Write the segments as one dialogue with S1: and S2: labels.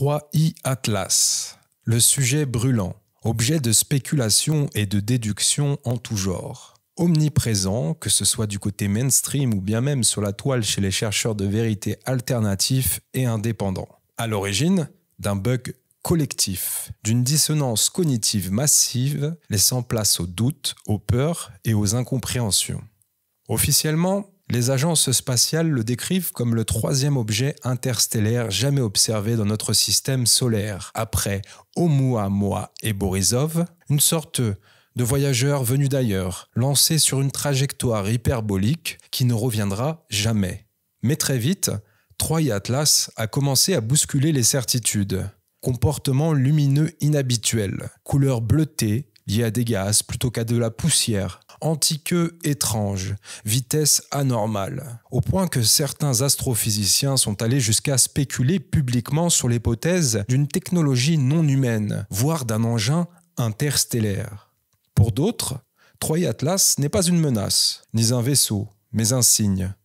S1: 3I Atlas, le sujet brûlant, objet de spéculation et de déduction en tout genre. Omniprésent, que ce soit du côté mainstream ou bien même sur la toile chez les chercheurs de vérité alternatifs et indépendants. À l'origine, d'un bug collectif, d'une dissonance cognitive massive laissant place aux doutes, aux peurs et aux incompréhensions. Officiellement, les agences spatiales le décrivent comme le 3e objet interstellaire jamais observé dans notre système solaire, après Oumuamua et Borisov, une sorte de voyageur venu d'ailleurs, lancé sur une trajectoire hyperbolique qui ne reviendra jamais. Mais très vite, 3I Atlas a commencé à bousculer les certitudes. Comportement lumineux inhabituel, couleur bleutée, liée à des gaz plutôt qu'à de la poussière, antiqueux étrange, vitesse anormale, au point que certains astrophysiciens sont allés jusqu'à spéculer publiquement sur l'hypothèse d'une technologie non humaine, voire d'un engin interstellaire. Pour d'autres, 3I Atlas n'est pas une menace, ni un vaisseau, mais un signe.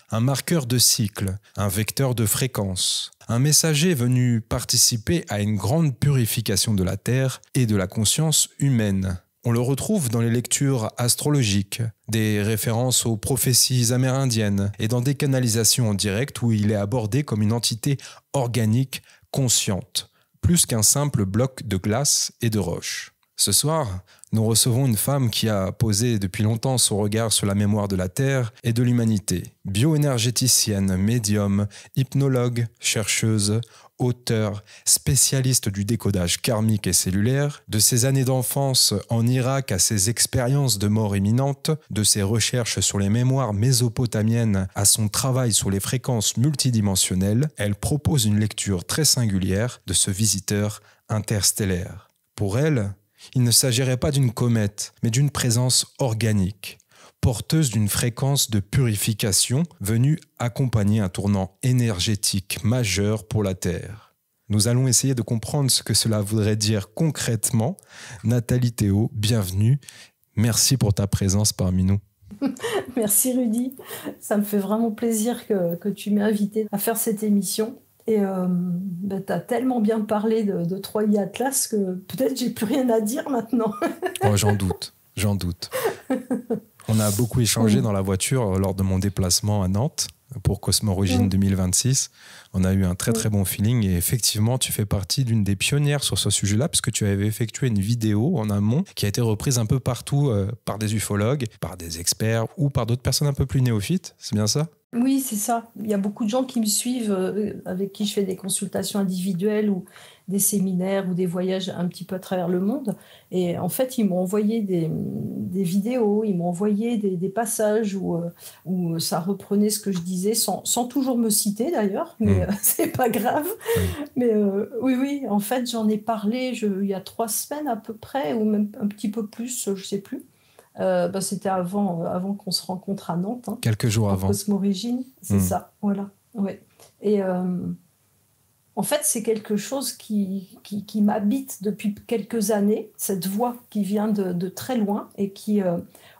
S1: Un marqueur de cycle, un vecteur de fréquence, un messager venu participer à une grande purification de la Terre et de la conscience humaine. On le retrouve dans les lectures astrologiques, des références aux prophéties amérindiennes et dans des canalisations en direct où il est abordé comme une entité organique consciente, plus qu'un simple bloc de glace et de roche. Ce soir, nous recevons une femme qui a posé depuis longtemps son regard sur la mémoire de la Terre et de l'humanité. Bioénergéticienne, médium, hypnologue, chercheuse, auteure, spécialiste du décodage karmique et cellulaire, de ses années d'enfance en Irak à ses expériences de mort imminente, de ses recherches sur les mémoires mésopotamiennes à son travail sur les fréquences multidimensionnelles, elle propose une lecture très singulière de ce visiteur interstellaire. Pour elle, il ne s'agirait pas d'une comète, mais d'une présence organique, porteuse d'une fréquence de purification venue accompagner un tournant énergétique majeur pour la Terre. Nous allons essayer de comprendre ce que cela voudrait dire concrètement. Nathalie Théo, bienvenue. Merci pour ta présence parmi nous.
S2: Merci Rudy, ça me fait vraiment plaisir que tu m'aies invité à faire cette émission. Et tu as tellement bien parlé de 3I Atlas que peut-être j'ai plus rien à dire maintenant.
S1: Oh, j'en doute. On a beaucoup échangé dans la voiture lors de mon déplacement à Nantes pour Cosmorigine 2026. On a eu un très très bon feeling et effectivement tu fais partie d'une des pionnières sur ce sujet-là parce que tu avais effectué une vidéo en amont qui a été reprise un peu partout par des ufologues, par des experts ou par d'autres personnes un peu plus néophytes. C'est bien ça ?
S2: Oui, c'est ça. Il y a beaucoup de gens qui me suivent, avec qui je fais des consultations individuelles ou des séminaires ou des voyages un petit peu à travers le monde. Et en fait, ils m'ont envoyé des vidéos, ils m'ont envoyé des passages où ça reprenait ce que je disais, sans toujours me citer d'ailleurs, mais c'est pas grave. Mais oui, en fait, j'en ai parlé il y a 3 semaines à peu près, ou même un petit peu plus, je sais plus. C'était avant qu'on se rencontre à Nantes.
S1: Quelques jours avant.
S2: Cosmorigine, c'est ça, voilà. Ouais. Et en fait, c'est quelque chose qui m'habite depuis quelques années, cette voix qui vient de très loin et qui,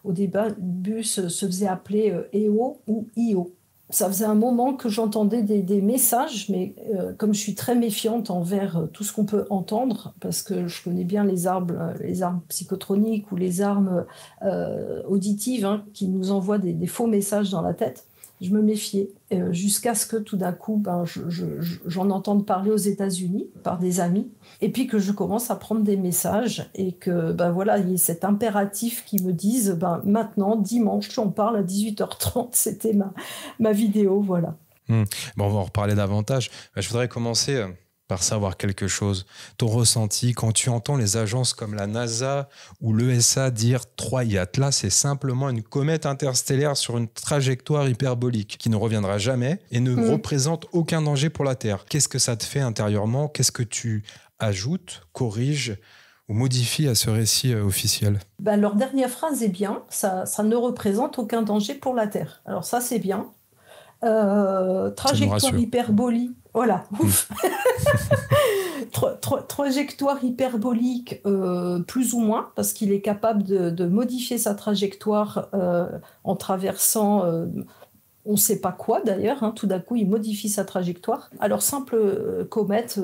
S2: au début, se faisait appeler EO ou IO. Ça faisait un moment que j'entendais des messages, mais comme je suis très méfiante envers tout ce qu'on peut entendre, parce que je connais bien les armes psychotroniques ou les armes auditives qui nous envoient des faux messages dans la tête, je me méfiais jusqu'à ce que tout d'un coup, j'en entende parler aux États-Unis par des amis, et puis que je commence à prendre des messages et que il y ait cet impératif qui me dise maintenant, dimanche, on parle à 18h30, c'était ma vidéo, voilà.
S1: Bon, on va en reparler davantage. Je voudrais commencer par savoir quelque chose. Ton ressenti quand tu entends les agences comme la NASA ou l'ESA dire 3I Atlas, c'est simplement une comète interstellaire sur une trajectoire hyperbolique qui ne reviendra jamais et ne représente aucun danger pour la Terre. Qu'est-ce que ça te fait intérieurement ? Qu'est-ce que tu ajoutes, corriges ou modifies à ce récit officiel ?
S2: Leur dernière phrase est bien, ça ne représente aucun danger pour la Terre. Alors ça, c'est bien. Trajectoire hyperbolique, voilà. Trajectoire hyperbolique, plus ou moins, parce qu'il est capable de modifier sa trajectoire en traversant on ne sait pas quoi d'ailleurs, hein, tout d'un coup il modifie sa trajectoire. Alors simple comète,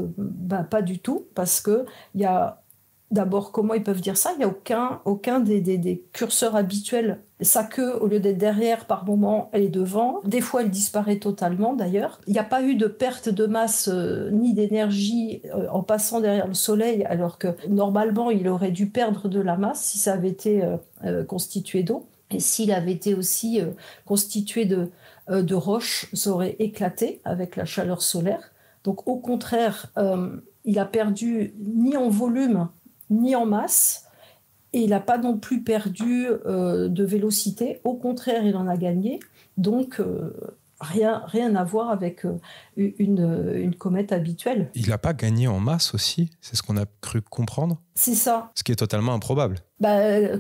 S2: pas du tout, parce que il y a d'abord, comment ils peuvent dire ça? Il n'y a aucun des curseurs habituels. Sa queue, au lieu d'être derrière, par moment, elle est devant. Des fois, elle disparaît totalement, d'ailleurs. Il n'y a pas eu de perte de masse ni d'énergie en passant derrière le Soleil, alors que normalement, il aurait dû perdre de la masse si ça avait été constitué d'eau. Et s'il avait été aussi constitué de roches, ça aurait éclaté avec la chaleur solaire. Donc, au contraire, il a perdu ni en volume, ni en masse, et il n'a pas non plus perdu de vélocité. Au contraire, il en a gagné. Donc, rien à voir avec une comète habituelle.
S1: Il n'a pas gagné en masse aussi? C'est ce qu'on a cru comprendre?
S2: C'est ça.
S1: Ce qui est totalement improbable.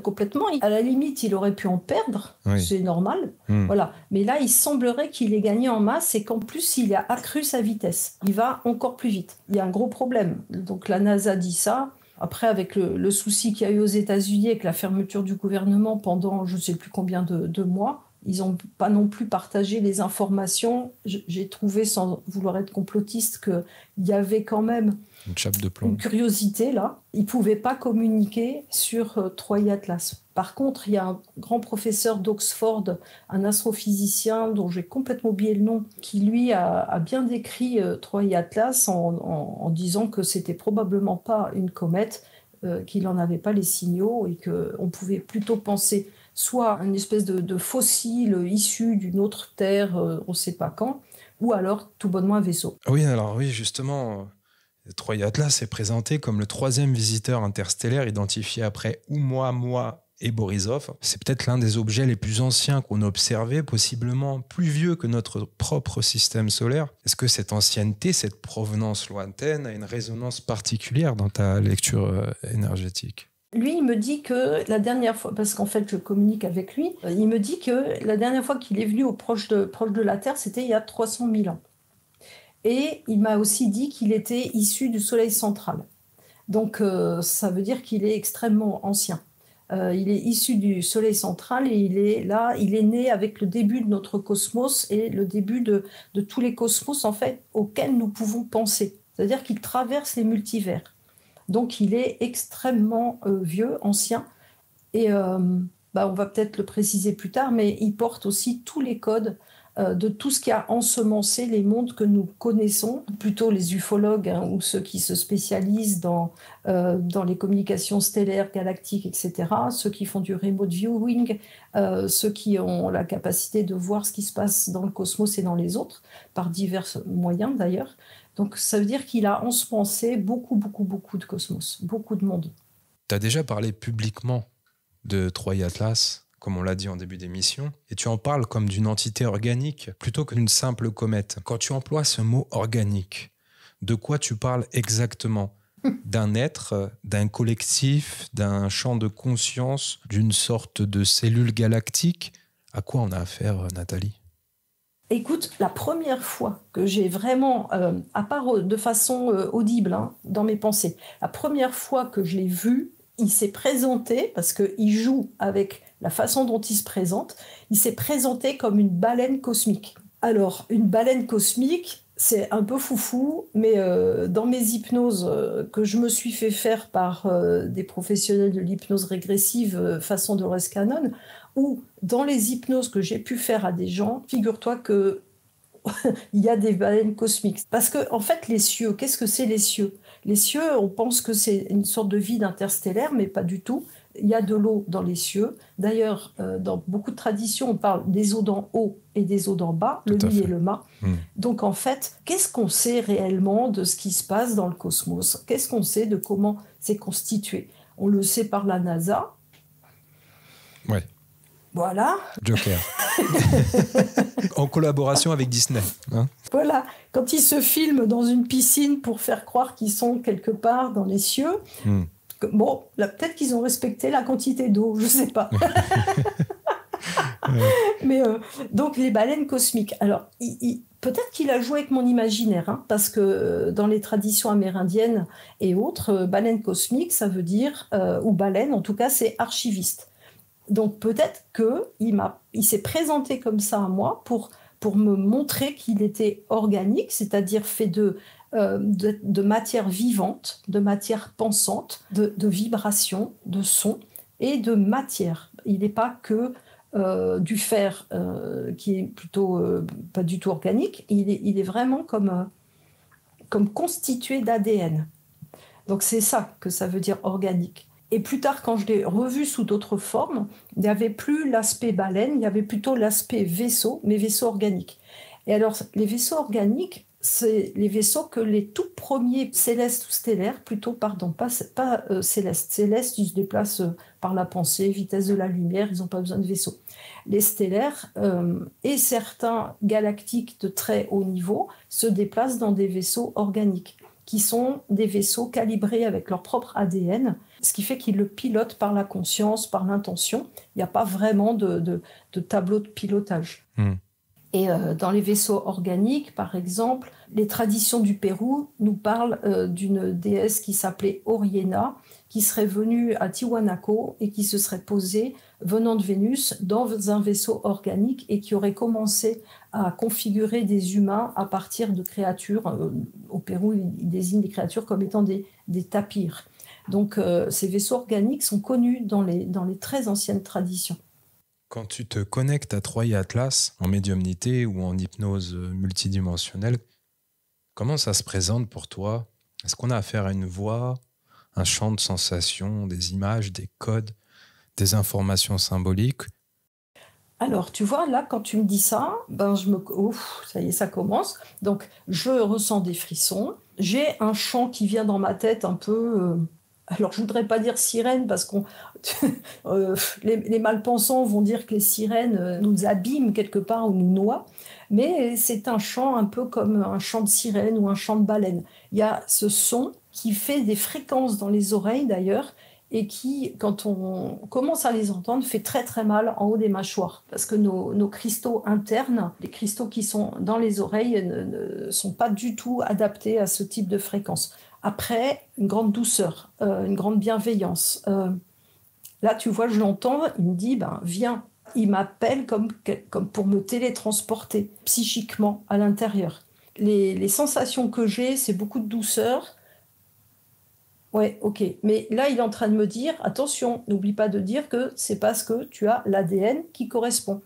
S2: Complètement. À la limite, il aurait pu en perdre. Oui. C'est normal. Voilà. Mais là, il semblerait qu'il ait gagné en masse et qu'en plus, il a accru sa vitesse. Il va encore plus vite. Il y a un gros problème. Donc, la NASA dit ça. Après, avec le souci qu'il y a eu aux États-Unis avec la fermeture du gouvernement pendant je ne sais plus combien de mois, ils n'ont pas non plus partagé les informations. J'ai trouvé, sans vouloir être complotiste, qu'il y avait quand même
S1: une chape de plomb.
S2: Une curiosité là. Ils ne pouvaient pas communiquer sur Troie et Atlas. Par contre, il y a un grand professeur d'Oxford, un astrophysicien dont j'ai complètement oublié le nom, qui lui a bien décrit Troie et Atlas en disant que c'était probablement pas une comète, qu'il n'en avait pas les signaux et qu'on pouvait plutôt penser soit une espèce de fossile issu d'une autre terre, on ne sait pas quand, ou alors tout bonnement un vaisseau.
S1: Oui, alors oui, justement, Troie et Atlas est présenté comme le 3e visiteur interstellaire identifié après Oumuamua et Borisov. C'est peut-être l'un des objets les plus anciens qu'on a observé, possiblement plus vieux que notre propre système solaire. Est-ce que cette ancienneté, cette provenance lointaine a une résonance particulière dans ta lecture énergétique ?
S2: Lui, il me dit que la dernière fois, parce qu'en fait je communique avec lui, il me dit que la dernière fois qu'il est venu proche de la Terre, c'était il y a 300 000 ans. Et il m'a aussi dit qu'il était issu du Soleil central. Donc ça veut dire qu'il est extrêmement ancien. Il est issu du Soleil central et il est né avec le début de notre cosmos et le début de tous les cosmos en fait auxquels nous pouvons penser. C'est-à-dire qu'il traverse les multivers. Donc il est extrêmement vieux, ancien, et on va peut-être le préciser plus tard, mais il porte aussi tous les codes de tout ce qui a ensemencé les mondes que nous connaissons, plutôt les ufologues ou ceux qui se spécialisent dans les communications stellaires, galactiques, etc., ceux qui font du remote viewing, ceux qui ont la capacité de voir ce qui se passe dans le cosmos et dans les autres, par divers moyens d'ailleurs. Donc ça veut dire qu'il a ensemencé beaucoup de cosmos, beaucoup de mondes.
S1: Tu as déjà parlé publiquement de Troie et Atlas, comme on l'a dit en début d'émission, et tu en parles comme d'une entité organique plutôt que d'une simple comète. Quand tu emploies ce mot organique, de quoi tu parles exactement ? D'un être, d'un collectif, d'un champ de conscience, d'une sorte de cellule galactique ? À quoi on a affaire, Nathalie ?
S2: Écoute, la première fois que j'ai vraiment, à part de façon audible dans mes pensées, la première fois que je l'ai vu, il s'est présenté, parce qu'il joue avec la façon dont il se présente, il s'est présenté comme une baleine cosmique. Alors, une baleine cosmique, c'est un peu foufou, mais dans mes hypnoses que je me suis fait faire par des professionnels de l'hypnose régressive façon Dolores Cannon, ou dans les hypnoses que j'ai pu faire à des gens, figure-toi qu'il y a des baleines cosmiques. Parce que, en fait, les cieux, qu'est-ce que c'est les cieux ? Les cieux, on pense que c'est une sorte de vide interstellaire, mais pas du tout. Il y a de l'eau dans les cieux. D'ailleurs, dans beaucoup de traditions, on parle des eaux d'en haut et des eaux d'en bas, le mi et le ma. Donc, en fait, qu'est-ce qu'on sait réellement de ce qui se passe dans le cosmos ? Qu'est-ce qu'on sait de comment c'est constitué ? On le sait par la NASA.
S1: Ouais.
S2: Voilà.
S1: Joker. En collaboration avec Disney.
S2: Voilà. Quand ils se filment dans une piscine pour faire croire qu'ils sont quelque part dans les cieux, bon, là, peut-être qu'ils ont respecté la quantité d'eau, je ne sais pas. Mais donc, les baleines cosmiques. Alors, peut-être qu'il a joué avec mon imaginaire, parce que dans les traditions amérindiennes et autres, baleine cosmique, ça veut dire, ou baleine, en tout cas, c'est archiviste. Donc peut-être qu'il s'est présenté comme ça à moi pour pour me montrer qu'il était organique, c'est-à-dire fait de matière vivante, de matière pensante, de vibrations, de sons et de matière. Il n'est pas que du fer qui est plutôt pas du tout organique, il est vraiment comme constitué d'ADN. Donc c'est ça que ça veut dire organique. Et plus tard, quand je l'ai revu sous d'autres formes, il n'y avait plus l'aspect baleine, il y avait plutôt l'aspect vaisseau, mais vaisseau organique. Et alors, les vaisseaux organiques, c'est les vaisseaux que les tout premiers célestes ou stellaires, pas célestes. Célestes, ils se déplacent par la pensée, vitesse de la lumière, ils n'ont pas besoin de vaisseaux. Les stellaires et certains galactiques de très haut niveau se déplacent dans des vaisseaux organiques, qui sont des vaisseaux calibrés avec leur propre ADN, ce qui fait qu'ils le pilotent par la conscience, par l'intention. Il n'y a pas vraiment de tableau de pilotage. Et dans les vaisseaux organiques, par exemple, les traditions du Pérou nous parlent d'une déesse qui s'appelait Oriena, qui serait venue à Tiwanaku et qui se serait posée, venant de Vénus, dans un vaisseau organique et qui aurait commencé à configurer des humains à partir de créatures. Au Pérou, ils désignent des créatures comme étant des tapirs. Donc ces vaisseaux organiques sont connus dans les très anciennes traditions.
S1: Quand tu te connectes à Troie Atlas en médiumnité ou en hypnose multidimensionnelle, comment ça se présente pour toi? Est-ce qu'on a affaire à une voix, un champ de sensations, des images, des codes, des informations symboliques?
S2: Alors, tu vois, là, quand tu me dis ça, ça y est, ça commence. Donc, je ressens des frissons. J'ai un chant qui vient dans ma tête un peu... alors, je voudrais pas dire sirène parce que les malpensants vont dire que les sirènes nous abîment quelque part ou nous noient. Mais c'est un chant un peu comme un chant de sirène ou un chant de baleine. Il y a ce son qui fait des fréquences dans les oreilles d'ailleurs, et qui, quand on commence à les entendre, fait très très mal en haut des mâchoires. Parce que nos cristaux internes, les cristaux qui sont dans les oreilles, ne sont pas du tout adaptés à ce type de fréquence. Après, une grande douceur, une grande bienveillance. Là, tu vois, je l'entends, il me dit, viens. Il m'appelle comme pour me télétransporter psychiquement à l'intérieur. Les sensations que j'ai, c'est beaucoup de douceur. Ouais, ok. Mais là, il est en train de me dire, attention, n'oublie pas de dire que c'est parce que tu as l'ADN qui correspond.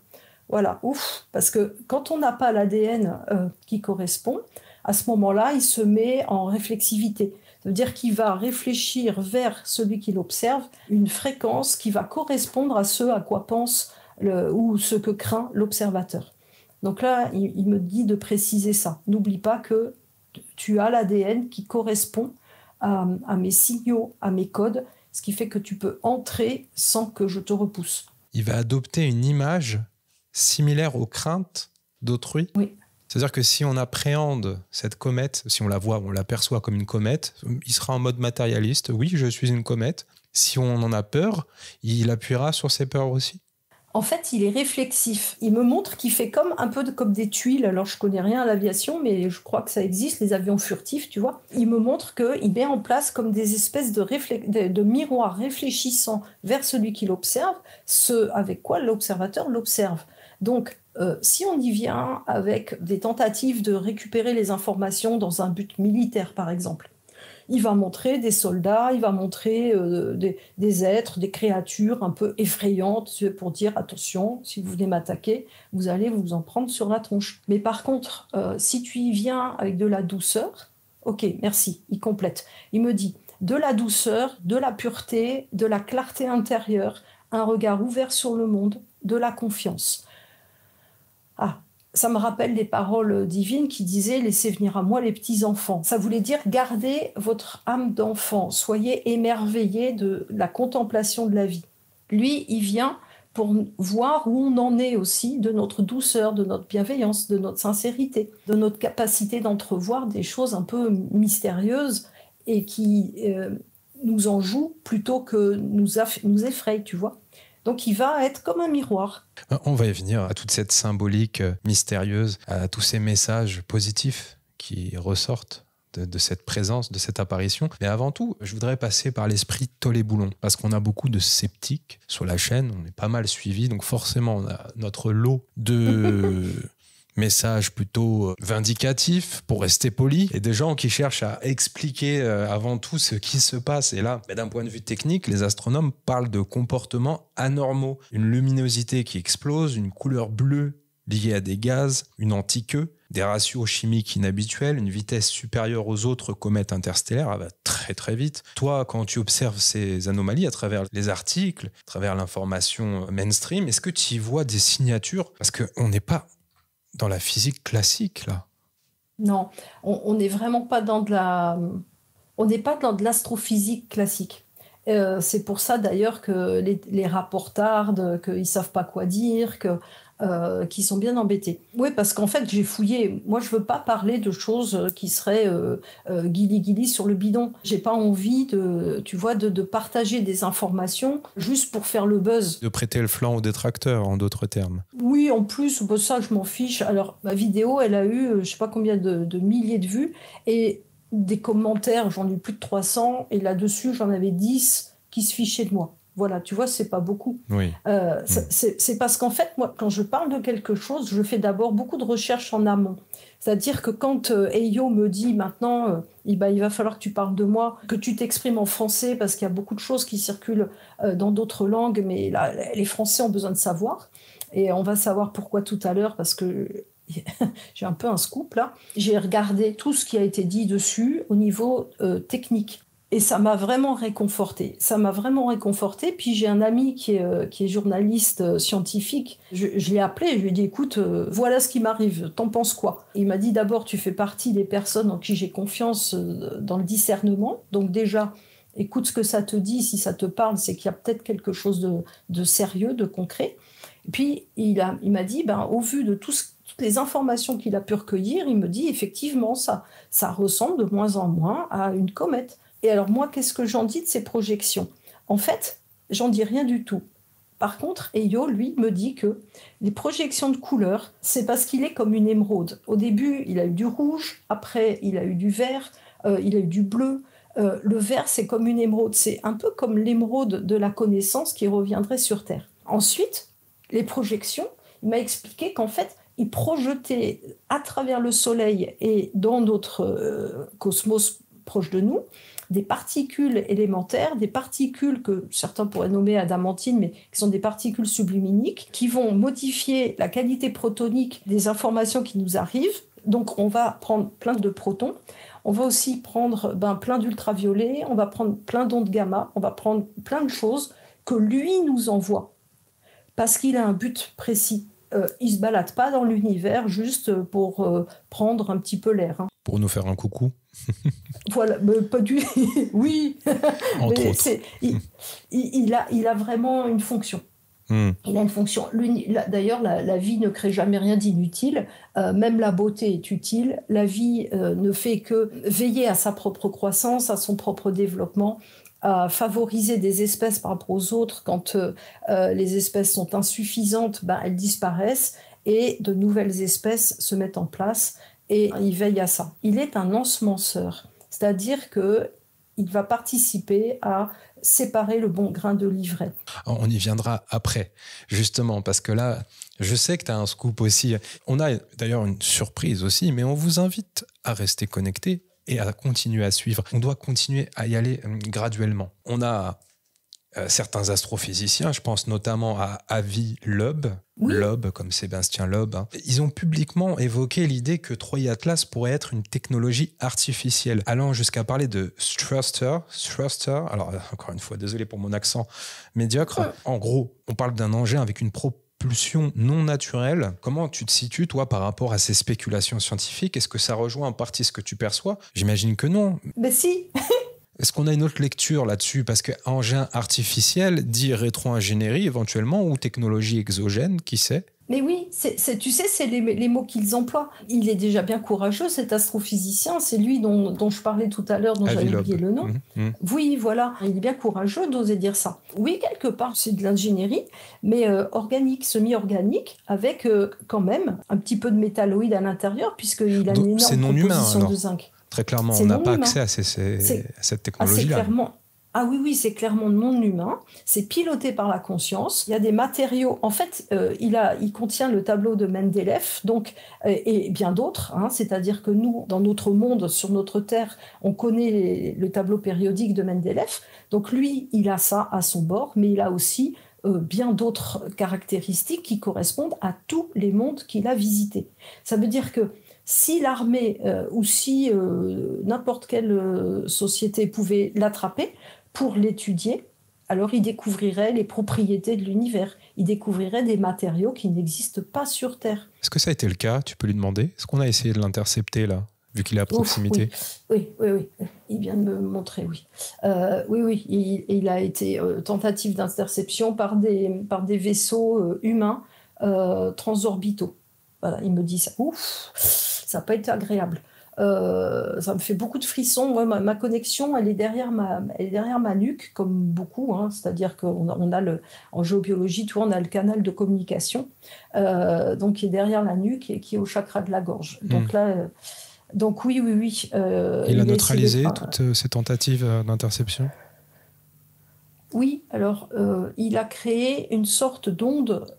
S2: Voilà, ouf. Parce que quand on n'a pas l'ADN qui correspond, à ce moment-là, il se met en réflexivité. Ça veut dire qu'il va réfléchir vers celui qui l'observe une fréquence qui va correspondre à ce à quoi pense ou ce que craint l'observateur. Donc là, il me dit de préciser ça. N'oublie pas que tu as l'ADN qui correspond à mes signaux, à mes codes, ce qui fait que tu peux entrer sans que je te repousse.
S1: Il va adopter une image similaire aux craintes d'autrui?
S2: Oui.
S1: C'est-à-dire que si on appréhende cette comète, si on la voit, on l'aperçoit comme une comète, il sera en mode matérialiste. Oui, je suis une comète. Si on en a peur, il appuiera sur ses peurs aussi.
S2: En fait, il est réflexif. Il me montre qu'il fait un peu comme des tuiles. Alors, je connais rien à l'aviation, mais je crois que ça existe, les avions furtifs, tu vois. Il me montre qu'il met en place comme des espèces de miroirs réfléchissants vers celui qui l'observe, ce avec quoi l'observateur l'observe. Donc, si on y vient avec des tentatives de récupérer les informations dans un but militaire, par exemple, il va montrer des soldats, il va montrer des êtres, des créatures un peu effrayantes pour dire attention, si vous venez m'attaquer, vous allez vous en prendre sur la tronche. Mais par contre, si tu y viens avec de la douceur, ok, merci, il complète. Il me dit de la douceur, de la pureté, de la clarté intérieure, un regard ouvert sur le monde, de la confiance. Ah, ça me rappelle des paroles divines qui disaient « Laissez venir à moi les petits-enfants ». Ça voulait dire « Gardez votre âme d'enfant, soyez émerveillés de la contemplation de la vie ». Lui, il vient pour voir où on en est aussi de notre douceur, de notre bienveillance, de notre sincérité, de notre capacité d'entrevoir des choses un peu mystérieuses et qui nous en jouent plutôt que nous effrayent, tu vois. Donc, il va être comme un miroir.
S1: On va y venir à toute cette symbolique mystérieuse, à tous ces messages positifs qui ressortent de cette présence, de cette apparition. Mais avant tout, je voudrais passer par l'esprit Tollet-Boulon, parce qu'on a beaucoup de sceptiques sur la chaîne, on est pas mal suivis, donc forcément, on a notre lot de messages plutôt vindicatifs, pour rester poli, et des gens qui cherchent à expliquer avant tout ce qui se passe. Et là, d'un point de vue technique, les astronomes parlent de comportements anormaux. Une luminosité qui explose, une couleur bleue liée à des gaz, une antiqueux, des ratios chimiques inhabituels, une vitesse supérieure aux autres comètes interstellaires, elle va très très vite. Toi, quand tu observes ces anomalies à travers les articles, à travers l'information mainstream, est-ce que tu y vois des signatures? Parce qu'on n'est pas dans la physique classique, là.
S2: Non, on n'est vraiment pas dans on n'est pas dans de l'astrophysique classique. C'est pour ça d'ailleurs que les rapports tardent, qu'ils ne savent pas quoi dire, qu'ils sont bien embêtés. Oui, parce qu'en fait, j'ai fouillé. Moi, je ne veux pas parler de choses qui seraient guili-guili sur le bidon. Je n'ai pas envie de partager des informations juste pour faire le buzz.
S1: De prêter le flanc aux détracteurs, en d'autres termes.
S2: Oui, en plus, ça, je m'en fiche. Alors, ma vidéo, elle a eu, je ne sais pas combien de milliers de vues, et des commentaires, j'en ai eu plus de 300, et là-dessus, j'en avais 10 qui se fichaient de moi. Voilà, tu vois, c'est pas beaucoup.
S1: Oui.
S2: C'est parce qu'en fait, moi, quand je parle de quelque chose, je fais d'abord beaucoup de recherches en amont. C'est-à-dire que quand Eyo me dit maintenant, il va falloir que tu parles de moi, que tu t'exprimes en français, parce qu'il y a beaucoup de choses qui circulent dans d'autres langues, mais là, les Français ont besoin de savoir. Et on va savoir pourquoi tout à l'heure, parce que j'ai un peu un scoop là. J'ai regardé tout ce qui a été dit dessus au niveau technique. Et ça m'a vraiment réconfortée. Puis j'ai un ami qui est journaliste scientifique. Je l'ai appelé, je lui ai dit, écoute, voilà ce qui m'arrive, t'en penses quoi? Il m'a dit, d'abord, tu fais partie des personnes en qui j'ai confiance dans le discernement. Donc déjà, écoute ce que ça te dit. Si ça te parle, c'est qu'il y a peut-être quelque chose de sérieux, de concret. Et puis, il m'a dit, au vu de toutes les informations qu'il a pu recueillir, il me dit, effectivement, ça ressemble de moins en moins à une comète. Et alors moi, qu'est-ce que j'en dis de ces projections? En fait, j'en dis rien du tout. Par contre, Eyo, lui, me dit que les projections de couleurs, c'est parce qu'il est comme une émeraude. Au début, il a eu du rouge, après, il a eu du vert, il a eu du bleu. Le vert, c'est comme une émeraude. C'est un peu comme l'émeraude de la connaissance qui reviendrait sur Terre. Ensuite, les projections, il m'a expliqué qu'en fait, il projetait à travers le Soleil et dans notre cosmos proche de nous, des particules élémentaires, des particules que certains pourraient nommer adamantines, mais qui sont des particules subluminiques, qui vont modifier la qualité protonique des informations qui nous arrivent. Donc on va prendre plein de protons, on va aussi prendre plein d'ultraviolets, on va prendre plein d'ondes gamma, on va prendre plein de choses que lui nous envoie, parce qu'il a un but précis. Il ne se balade pas dans l'univers juste pour prendre un petit peu l'air. Hein.
S1: Pour nous faire un coucou.
S2: Voilà, mais pas du... oui,
S1: entre autres.
S2: Il a vraiment une fonction. Il a une fonction. D'ailleurs, la vie ne crée jamais rien d'inutile. Même la beauté est utile. La vie ne fait que veiller à sa propre croissance, à son propre développement, à favoriser des espèces par rapport aux autres. Quand les espèces sont insuffisantes, elles disparaissent et de nouvelles espèces se mettent en place et il veille à ça. Il est un ensemenceur, c'est-à-dire qu'il va participer à séparer le bon grain de l'ivraie.
S1: On y viendra après, justement, parce que là, je sais que tu as un scoop aussi. On a d'ailleurs une surprise aussi, mais on vous invite à rester connectés et à continuer à suivre. On doit continuer à y aller graduellement. On a certains astrophysiciens, je pense notamment à Avi Loeb,
S2: oui.
S1: Loeb comme Sébastien Loeb. Ils ont publiquement évoqué l'idée que Troy Atlas pourrait être une technologie artificielle, allant jusqu'à parler de thruster. Alors, encore une fois, désolé pour mon accent médiocre. En gros, on parle d'un engin avec une propulsion non naturelle. Comment tu te situes, toi, par rapport à ces spéculations scientifiques? Est-ce que ça rejoint en partie ce que tu perçois? J'imagine que non.
S2: Mais si.
S1: Est-ce qu'on a une autre lecture là-dessus? Parce que engin artificiel dit rétro-ingénierie éventuellement ou technologie exogène, qui sait?
S2: Mais oui, tu sais, c'est les mots qu'ils emploient. Il est déjà bien courageux, cet astrophysicien. C'est lui dont je parlais tout à l'heure, dont j'avais oublié le nom. Oui, voilà. Il est bien courageux d'oser dire ça. Oui, quelque part, c'est de l'ingénierie, mais organique, semi-organique, avec quand même un petit peu de métalloïde à l'intérieur, puisqu'il a une énorme composition de zinc.
S1: Très clairement, on n'a pas accès à cette technologie-là.
S2: Ah oui, oui, c'est clairement le monde humain. C'est piloté par la conscience. Il y a des matériaux. En fait, il contient le tableau de Mendeleev, donc, et bien d'autres. Hein. C'est-à-dire que nous, dans notre monde, sur notre Terre, on connaît le tableau périodique de Mendeleev. Donc lui, il a ça à son bord, mais il a aussi bien d'autres caractéristiques qui correspondent à tous les mondes qu'il a visités. Ça veut dire que si l'armée ou si n'importe quelle société pouvait l'attraper pour l'étudier, alors il découvrirait les propriétés de l'univers. Il découvrirait des matériaux qui n'existent pas sur Terre.
S1: Est-ce que ça a été le cas? Tu peux lui demander. Est-ce qu'on a essayé de l'intercepter là, vu qu'il est à proximité?
S2: Ouf, oui. Il vient de me montrer, oui. Oui. Il a été tentative d'interception par des vaisseaux humains transorbitaux. Voilà, il me dit ça. Ouf, ça n'a pas été agréable. Ça me fait beaucoup de frissons. Moi, ma connexion, elle est derrière ma nuque, comme beaucoup. Hein. C'est-à-dire qu'on a en géobiologie, tu vois, on a le canal de communication, donc qui est derrière la nuque et qui est au chakra de la gorge. Donc là, donc oui.
S1: Il a neutralisé toutes ces tentatives d'interception?
S2: Oui, alors il a créé une sorte d'onde.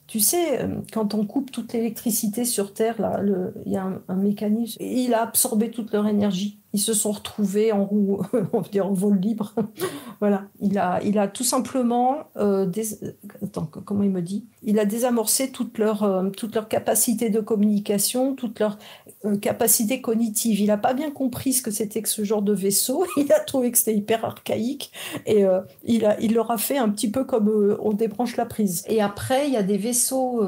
S2: Tu sais, quand on coupe toute l'électricité sur Terre, là, il y a un mécanisme. Il a absorbé toute leur énergie. Ils se sont retrouvés en roue, on va dire en vol libre. Voilà. Il a tout simplement, attends, comment il me dit? Il a désamorcé toute leur capacité de communication, toute leur capacité cognitive. Il n'a pas bien compris ce que c'était que ce genre de vaisseau. Il a trouvé que c'était hyper archaïque et il leur a fait un petit peu comme on débranche la prise. Et après, il y a des vaisseaux.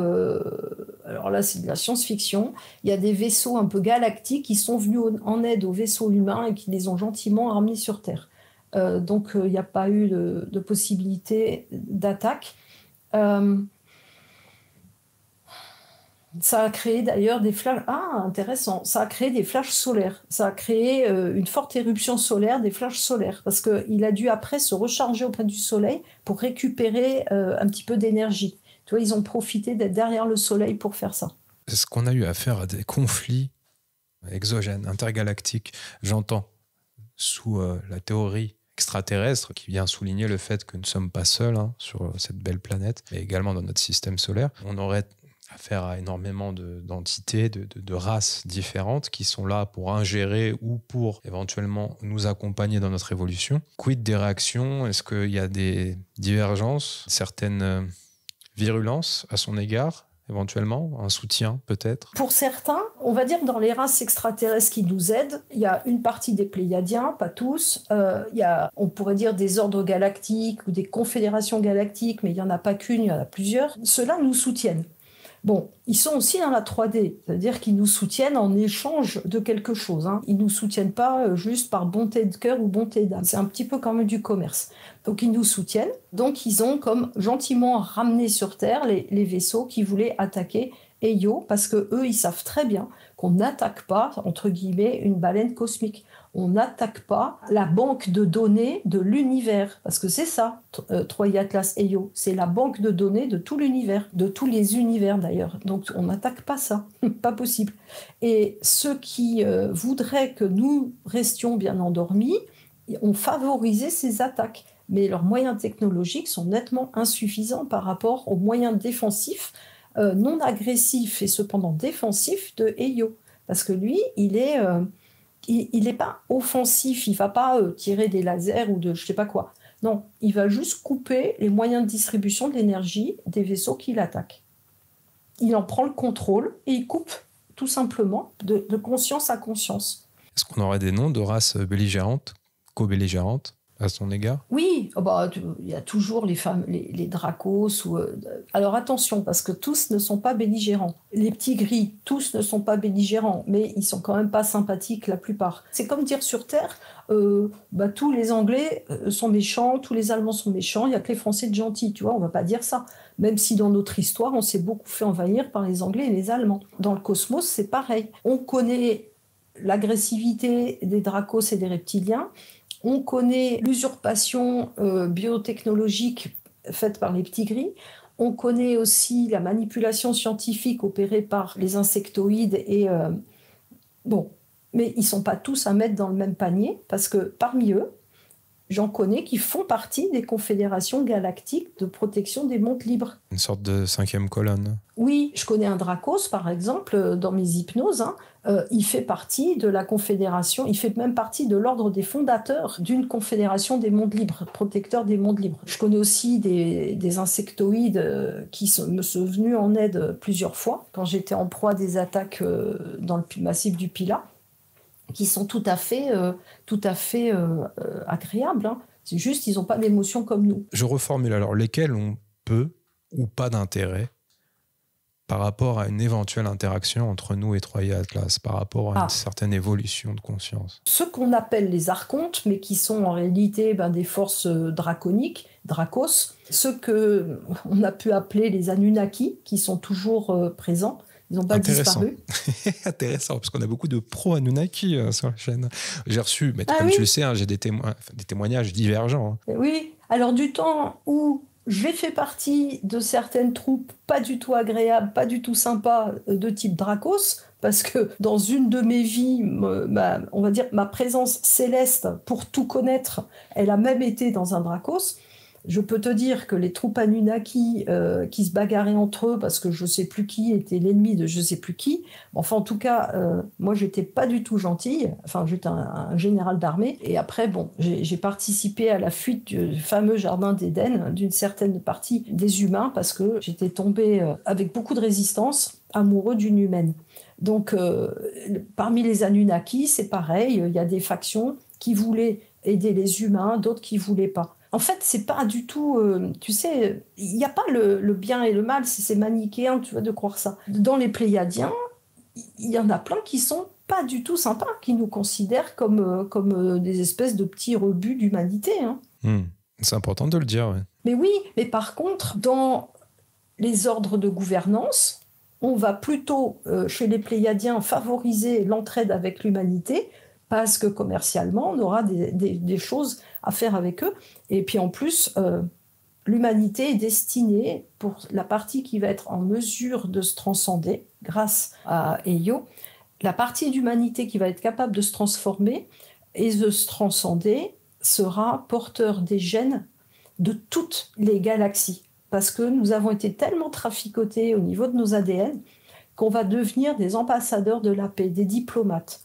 S2: Alors là, c'est de la science-fiction. Il y a des vaisseaux un peu galactiques qui sont venus en aide aux vaisseaux humains et qui les ont gentiment ramenés sur Terre. Donc, il n'y a pas eu de possibilité d'attaque. Ça a créé d'ailleurs des flashs. Ah, intéressant. Ça a créé des flashs solaires. Ça a créé une forte éruption solaire, des flashs solaires. Parce qu'il a dû après se recharger auprès du soleil pour récupérer un petit peu d'énergie. Tu vois, ils ont profité d'être derrière le soleil pour faire ça.
S1: Est-ce qu'on a eu affaire à des conflits exogènes, intergalactiques? J'entends, sous la théorie extraterrestre qui vient souligner le fait que nous ne sommes pas seuls sur cette belle planète, et également dans notre système solaire. On aurait affaire à énormément d'entités, de races différentes qui sont là pour ingérer ou pour éventuellement nous accompagner dans notre évolution. Quid des réactions? Est-ce qu'il y a des divergences, certaines virulences à son égard? Éventuellement, un soutien peut-être?
S2: Pour certains, on va dire dans les races extraterrestres qui nous aident, il y a une partie des Pléiadiens, pas tous, il y a, on pourrait dire, des ordres galactiques ou des confédérations galactiques, mais il n'y en a pas qu'une, il y en a plusieurs. Ceux-là nous soutiennent. Bon, ils sont aussi dans la 3D, c'est-à-dire qu'ils nous soutiennent en échange de quelque chose. Hein. Ils ne nous soutiennent pas juste par bonté de cœur ou bonté d'âme. C'est un petit peu comme du commerce. Donc ils nous soutiennent. Donc ils ont comme gentiment ramené sur Terre les vaisseaux qui voulaient attaquer Eyo, parce que eux, ils savent très bien qu'on n'attaque pas, entre guillemets, une baleine cosmique. On n'attaque pas la banque de données de l'univers, parce que c'est ça, Troy Atlas Eyo, c'est la banque de données de tout l'univers, de tous les univers d'ailleurs. Donc on n'attaque pas ça, pas possible. Et ceux qui voudraient que nous restions bien endormis ont favorisé ces attaques. Mais leurs moyens technologiques sont nettement insuffisants par rapport aux moyens défensifs non agressif et cependant défensif de Eyo. Parce que lui, il n'est pas offensif, il ne va pas tirer des lasers ou de je ne sais pas quoi. Non, il va juste couper les moyens de distribution de l'énergie des vaisseaux qu'il attaque. Il en prend le contrôle et il coupe tout simplement de conscience à conscience.
S1: Est-ce qu'on aurait des noms de races belligérantes, co-belligérantes à son égard?
S2: Oui, il y a toujours les Dracos. Alors attention, parce que tous ne sont pas belligérants. Les petits gris, tous ne sont pas belligérants, mais ils sont quand même pas sympathiques la plupart. C'est comme dire sur Terre, tous les Anglais sont méchants, tous les Allemands sont méchants, il n'y a que les Français de gentils, tu vois, on va pas dire ça. Même si dans notre histoire, on s'est beaucoup fait envahir par les Anglais et les Allemands. Dans le cosmos, c'est pareil. On connaît l'agressivité des Dracos et des reptiliens. On connaît l'usurpation biotechnologique faite par les petits gris. On connaît aussi la manipulation scientifique opérée par les insectoïdes. Mais ils ne sont pas tous à mettre dans le même panier, parce que parmi eux, j'en connais qui font partie des confédérations galactiques de protection des mondes libres.
S1: Une sorte de 5e colonne.
S2: Oui, je connais un Dracos, par exemple, dans mes hypnoses. Il fait partie de la confédération, il fait même partie de l'ordre des fondateurs d'une confédération des mondes libres, protecteurs des mondes libres. Je connais aussi des insectoïdes qui me sont venus en aide plusieurs fois, quand j'étais en proie des attaques dans le massif du Pilat, qui sont tout à fait agréables. Hein. C'est juste, ils n'ont pas d'émotion comme nous.
S1: Je reformule alors, lesquels ont peu ou pas d'intérêt par rapport à une éventuelle interaction entre nous et Troya Atlas, par rapport à une certaine évolution de conscience?
S2: Ceux qu'on appelle les archontes, mais qui sont en réalité des forces draconiques, Dracos, ceux qu'on a pu appeler les Anunnaki, qui sont toujours présents, ils n'ont pas disparu.
S1: Intéressant, parce qu'on a beaucoup de pro-Anunnaki sur la chaîne. J'ai reçu, mais comme tu le sais, j'ai des témoignages divergents. Hein.
S2: Oui, alors du temps où j'ai fait partie de certaines troupes pas du tout agréables, pas du tout sympas, de type Dracos, parce que dans une de mes vies, on va dire ma présence céleste, pour tout connaître, elle a même été dans un Dracos. Je peux te dire que les troupes Anunnaki qui se bagarraient entre eux, parce que je ne sais plus qui était l'ennemi de je ne sais plus qui, enfin en tout cas, moi j'étais pas du tout gentille, enfin j'étais un général d'armée, et après j'ai participé à la fuite du fameux jardin d'Éden d'une certaine partie des humains, parce que j'étais tombée avec beaucoup de résistance, amoureux d'une humaine. Donc parmi les Anunnaki, c'est pareil, il y a des factions qui voulaient aider les humains, d'autres qui voulaient pas. En fait, c'est pas du tout, tu sais, il n'y a pas le bien et le mal, c'est manichéen, tu vois, de croire ça. Dans les Pléiadiens, il y en a plein qui sont pas du tout sympas, qui nous considèrent comme des espèces de petits rebuts d'humanité. Hein.
S1: C'est important de le dire. Ouais.
S2: Mais oui, mais par contre, dans les ordres de gouvernance, on va plutôt, chez les Pléiadiens, favoriser l'entraide avec l'humanité, parce que commercialement, on aura des choses à faire avec eux. Et puis en plus, l'humanité est destinée, pour la partie qui va être en mesure de se transcender, grâce à Eyo, la partie d'humanité qui va être capable de se transformer et de se transcender sera porteur des gènes de toutes les galaxies. Parce que nous avons été tellement traficotés au niveau de nos ADN qu'on va devenir des ambassadeurs de la paix, des diplomates.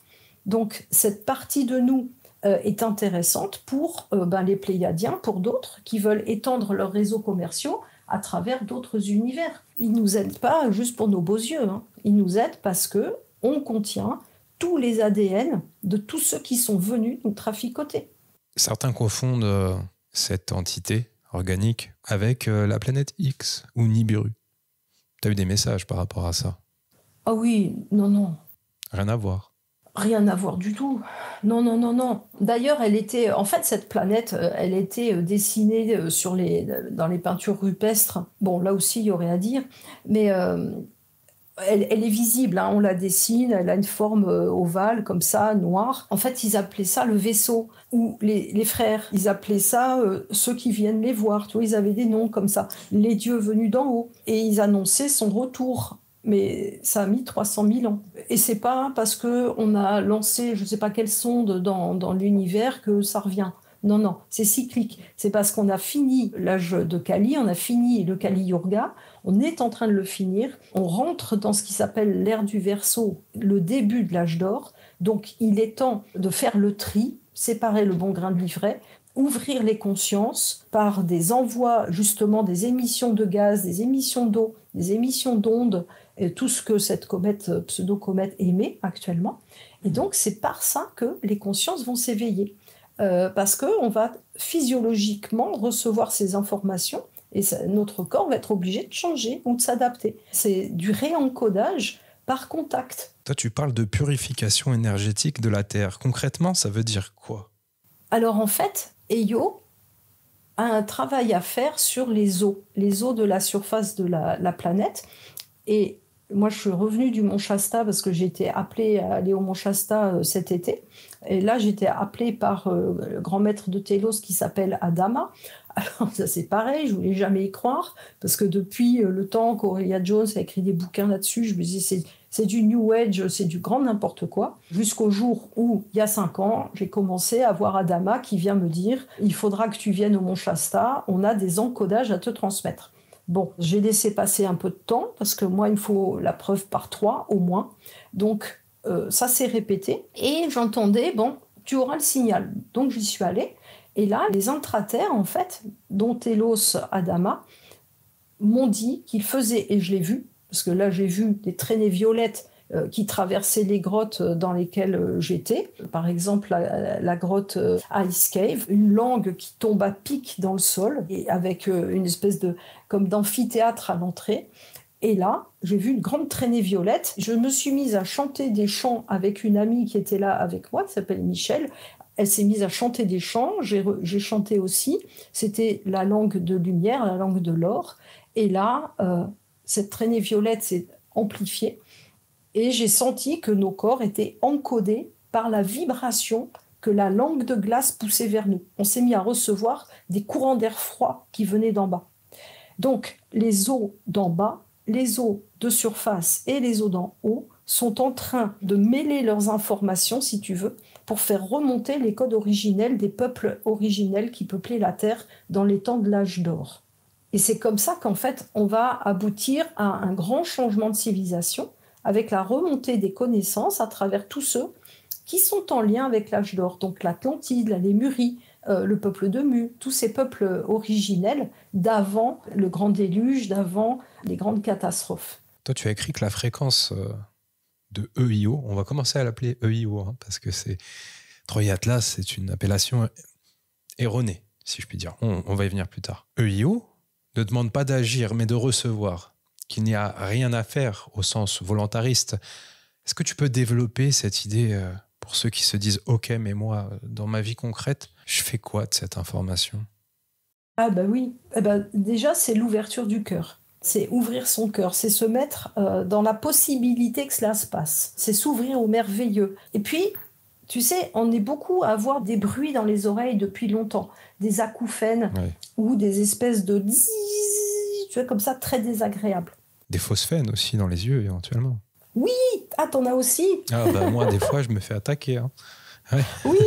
S2: Donc cette partie de nous est intéressante pour les Pléiadiens, pour d'autres qui veulent étendre leurs réseaux commerciaux à travers d'autres univers. Ils ne nous aident pas juste pour nos beaux yeux, hein. Ils nous aident parce qu'on contient tous les ADN de tous ceux qui sont venus nous traficoter.
S1: Certains confondent cette entité organique avec la planète X ou Nibiru. Tu as eu des messages par rapport à ça?
S2: Ah oui, non.
S1: Rien à voir.
S2: Rien à voir du tout. Non. D'ailleurs, en fait, cette planète, elle était dessinée dans les peintures rupestres. Bon, là aussi, il y aurait à dire. Mais elle est visible, hein, on la dessine, elle a une forme ovale, comme ça, noire. En fait, ils appelaient ça le vaisseau. Ou les frères, ils appelaient ça ceux qui viennent les voir. Tu vois, ils avaient des noms comme ça. Les dieux venus d'en haut. Et ils annonçaient son retour. Mais ça a mis 300 000 ans. Et c'est pas parce qu'on a lancé je ne sais pas quelle sonde dans l'univers que ça revient. Non, c'est cyclique. C'est parce qu'on a fini l'âge de Kali, on a fini le Kali Yuga, on est en train de le finir, on rentre dans ce qui s'appelle l'ère du Verseau, le début de l'âge d'or. Donc il est temps de faire le tri, séparer le bon grain de l'ivraie, ouvrir les consciences par des envois, justement, des émissions de gaz, des émissions d'eau, des émissions d'ondes, et tout ce que cette pseudo-comète émet actuellement. Et donc, c'est par ça que les consciences vont s'éveiller. Parce qu'on va physiologiquement recevoir ces informations et notre corps va être obligé de changer ou de s'adapter. C'est du réencodage par contact.
S1: Toi, tu parles de purification énergétique de la Terre. Concrètement, ça veut dire quoi?
S2: Alors, en fait, Eyo a un travail à faire sur les eaux de la surface de la planète. Et moi, je suis revenue du Mont Shasta parce que j'ai été appelée à aller au Mont Shasta cet été. Et là, j'étais appelée par le grand maître de Télos qui s'appelle Adama. Alors, ça, c'est pareil, je ne voulais jamais y croire parce que depuis le temps qu'Aurélia Jones a écrit des bouquins là-dessus, je me disais, c'est du New Age, c'est du grand n'importe quoi. Jusqu'au jour où, il y a 5 ans, j'ai commencé à voir Adama qui vient me dire « Il faudra que tu viennes au Mont Shasta, on a des encodages à te transmettre ». Bon, j'ai laissé passer un peu de temps, parce que moi, il me faut la preuve par 3 au moins. Donc, ça s'est répété. Et j'entendais, bon, tu auras le signal. Donc, j'y suis allée. Et là, les intraterres, en fait, dont Telos Adama, m'ont dit qu'ils faisaient, et je l'ai vu, parce que là, j'ai vu des traînées violettes qui traversaient les grottes dans lesquelles j'étais. Par exemple, la grotte Ice Cave, une langue qui tombe à pic dans le sol, et avec une espèce comme d'amphithéâtre à l'entrée. Et là, j'ai vu une grande traînée violette. Je me suis mise à chanter des chants avec une amie qui était là avec moi, qui s'appelle Michel. Elle s'est mise à chanter des chants. J'ai chanté aussi. C'était la langue de lumière, la langue de l'or. Et là, cette traînée violette s'est amplifiée. Et j'ai senti que nos corps étaient encodés par la vibration que la langue de glace poussait vers nous. On s'est mis à recevoir des courants d'air froid qui venaient d'en bas. Donc, les eaux d'en bas, les eaux de surface et les eaux d'en haut sont en train de mêler leurs informations, si tu veux, pour faire remonter les codes originels des peuples originels qui peuplaient la Terre dans les temps de l'âge d'or. Et c'est comme ça qu'en fait, on va aboutir à un grand changement de civilisation avec la remontée des connaissances à travers tous ceux qui sont en lien avec l'âge d'or. Donc l'Atlantide, la Lémurie, le peuple de Mu, tous ces peuples originels d'avant le grand déluge, d'avant les grandes catastrophes.
S1: Toi, tu as écrit que la fréquence de EIO, on va commencer à l'appeler EIO, parce que Troy Atlas, c'est une appellation erronée, si je puis dire. On va y venir plus tard. EIO ne demande pas d'agir, mais de recevoir, qu'il n'y a rien à faire au sens volontariste. Est-ce que tu peux développer cette idée pour ceux qui se disent « Ok, mais moi, dans ma vie concrète, je fais quoi de cette information ?»
S2: Ah bah oui, déjà c'est l'ouverture du cœur. C'est ouvrir son cœur, c'est se mettre dans la possibilité que cela se passe. C'est s'ouvrir au merveilleux. Et puis, tu sais, on est beaucoup à avoir des bruits dans les oreilles depuis longtemps, des acouphènes ou des espèces de tu vois, comme ça, très désagréables.
S1: Des phosphènes aussi dans les yeux, éventuellement.
S2: Oui, t'en as aussi.
S1: Moi, des fois, je me fais attaquer. Ouais.
S2: Oui.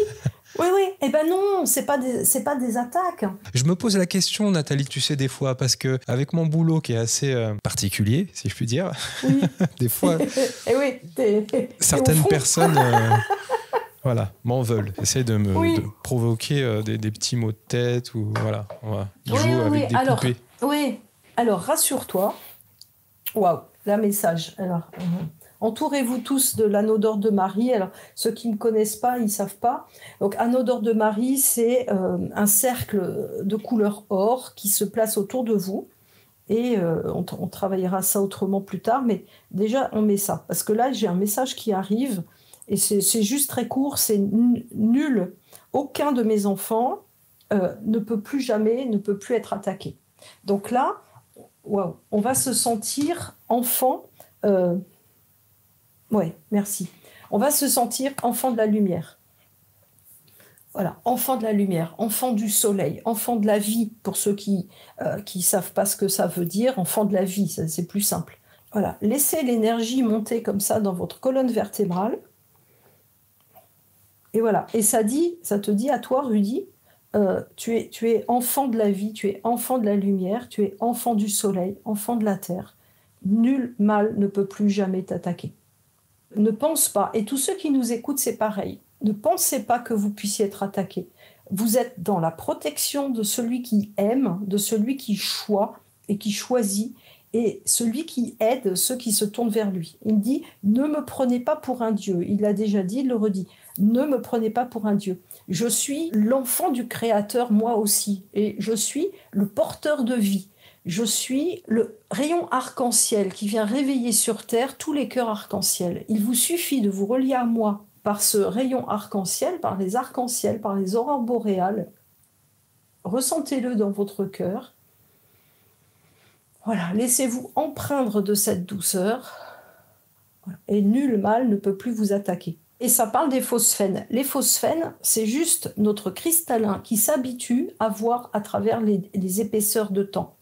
S2: Eh ben non, c'est pas des attaques.
S1: Je me pose la question, Nathalie, tu sais, des fois, parce que avec mon boulot qui est assez particulier, si je puis dire, des fois, certaines personnes m'en veulent, essayent de me provoquer des petits maux de tête ou ils jouent avec des poupées.
S2: Alors rassure-toi. Waouh, la message. Alors, entourez-vous tous de l'anneau d'or de Marie. Alors, ceux qui ne connaissent pas, ils ne savent pas. Donc, anneau d'or de Marie, c'est un cercle de couleur or qui se place autour de vous. Et on travaillera ça autrement plus tard. Mais déjà, on met ça. Parce que là, j'ai un message qui arrive. Et c'est juste très court. C'est nul. Aucun de mes enfants ne peut plus être attaqué. Donc là, on va se sentir enfant. Merci. On va se sentir enfant de la lumière. Voilà, enfant de la lumière, enfant du soleil, enfant de la vie, pour ceux qui savent pas ce que ça veut dire, enfant de la vie, c'est plus simple. Voilà, laissez l'énergie monter comme ça dans votre colonne vertébrale. Et voilà, et ça te dit à toi, Rudy, tu es enfant de la vie, tu es enfant de la lumière, tu es enfant du soleil, enfant de la terre. Nul mal ne peut plus jamais t'attaquer. Ne pense pas, et tous ceux qui nous écoutent, c'est pareil, ne pensez pas que vous puissiez être attaqué. Vous êtes dans la protection de celui qui aime, de celui qui choisit, et celui qui aide ceux qui se tournent vers lui. Il dit, ne me prenez pas pour un Dieu. Il l'a déjà dit, il le redit. Ne me prenez pas pour un Dieu. Je suis l'enfant du Créateur, moi aussi, et je suis le porteur de vie. Je suis le rayon arc-en-ciel qui vient réveiller sur Terre tous les cœurs arc-en-ciel. Il vous suffit de vous relier à moi par ce rayon arc-en-ciel, par les arcs-en-ciel, par les aurores boréales. Ressentez-le dans votre cœur. Voilà, laissez-vous empreindre de cette douceur. Et nul mal ne peut plus vous attaquer. Et ça parle des phosphènes. Les phosphènes, c'est juste notre cristallin qui s'habitue à voir à travers les épaisseurs de temps.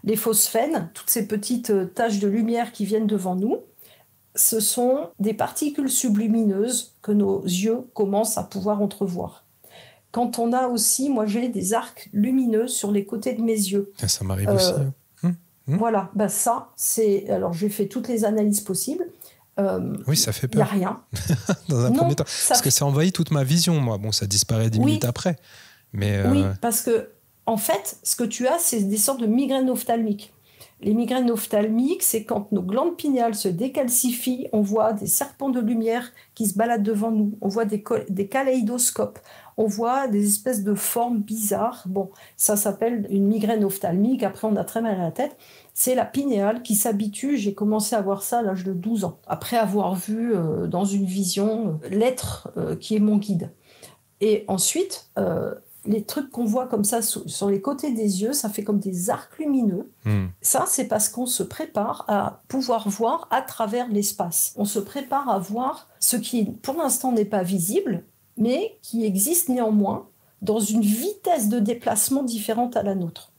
S2: Les phosphènes, toutes ces petites taches de lumière qui viennent devant nous, ce sont des particules sublumineuses que nos yeux commencent à pouvoir entrevoir. Quand on a aussi, moi j'ai des arcs lumineux sur les côtés de mes yeux.
S1: Ça m'arrive aussi.
S2: Voilà, ça, c'est... Alors j'ai fait toutes les analyses possibles.
S1: Oui, ça fait
S2: Il n'y a
S1: peur.
S2: rien.
S1: Dans un premier temps. Parce que ça envahit toute ma vision, moi. Bon, ça disparaît 10 minutes après. Mais
S2: Oui, parce que, en fait, ce que tu as, c'est des sortes de migraines ophtalmiques. Les migraines ophtalmiques, c'est quand nos glandes pinéales se décalcifient, on voit des serpents de lumière qui se baladent devant nous, on voit des kaléidoscopes, on voit des espèces de formes bizarres. Bon, ça s'appelle une migraine ophtalmique, après on a très mal à la tête. C'est la pinéale qui s'habitue, j'ai commencé à voir ça à l'âge de 12 ans, après avoir vu dans une vision l'être qui est mon guide. Et ensuite, les trucs qu'on voit comme ça sur les côtés des yeux, ça fait comme des arcs lumineux. Ça, c'est parce qu'on se prépare à pouvoir voir à travers l'espace. On se prépare à voir ce qui, pour l'instant, n'est pas visible, mais qui existe néanmoins dans une vitesse de déplacement différente à la nôtre.